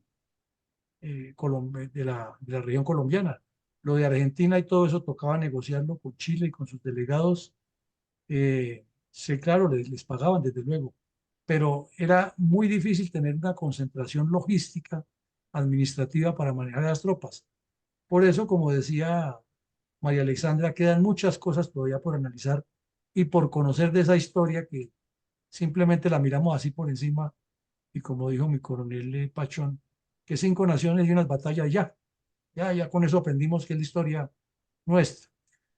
de la región colombiana. Lo de Argentina y todo eso tocaba negociarlo con Chile y con sus delegados. Sí, claro, les pagaban desde luego, pero era muy difícil tener una concentración logística administrativa para manejar las tropas. Por eso, como decía María Alexandra, quedan muchas cosas todavía por analizar y por conocer de esa historia que simplemente la miramos así por encima y como dijo mi coronel Pachón, que 5 naciones y unas batallas ya con eso aprendimos que es la historia nuestra.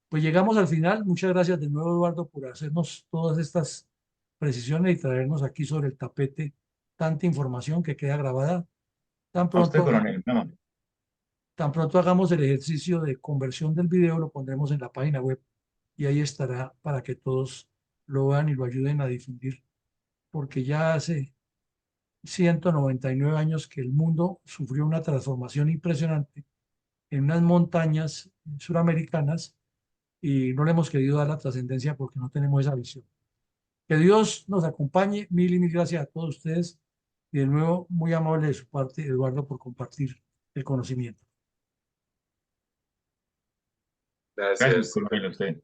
Pues llegamos al final. Muchas gracias de nuevo, Eduardo, por hacernos todas estas precisiones y traernos aquí sobre el tapete tanta información que queda grabada. Tan A usted, pronto, coronel. No, tan pronto hagamos el ejercicio de conversión del video, lo pondremos en la página web y ahí estará para que todos lo vean y lo ayuden a difundir, porque ya hace 199 años que el mundo sufrió una transformación impresionante en unas montañas suramericanas y no le hemos querido dar la trascendencia porque no tenemos esa visión. Que Dios nos acompañe. Mil y mil gracias a todos ustedes. Y de nuevo, muy amable de su parte, Eduardo, por compartir el conocimiento. Gracias, coronel, a usted.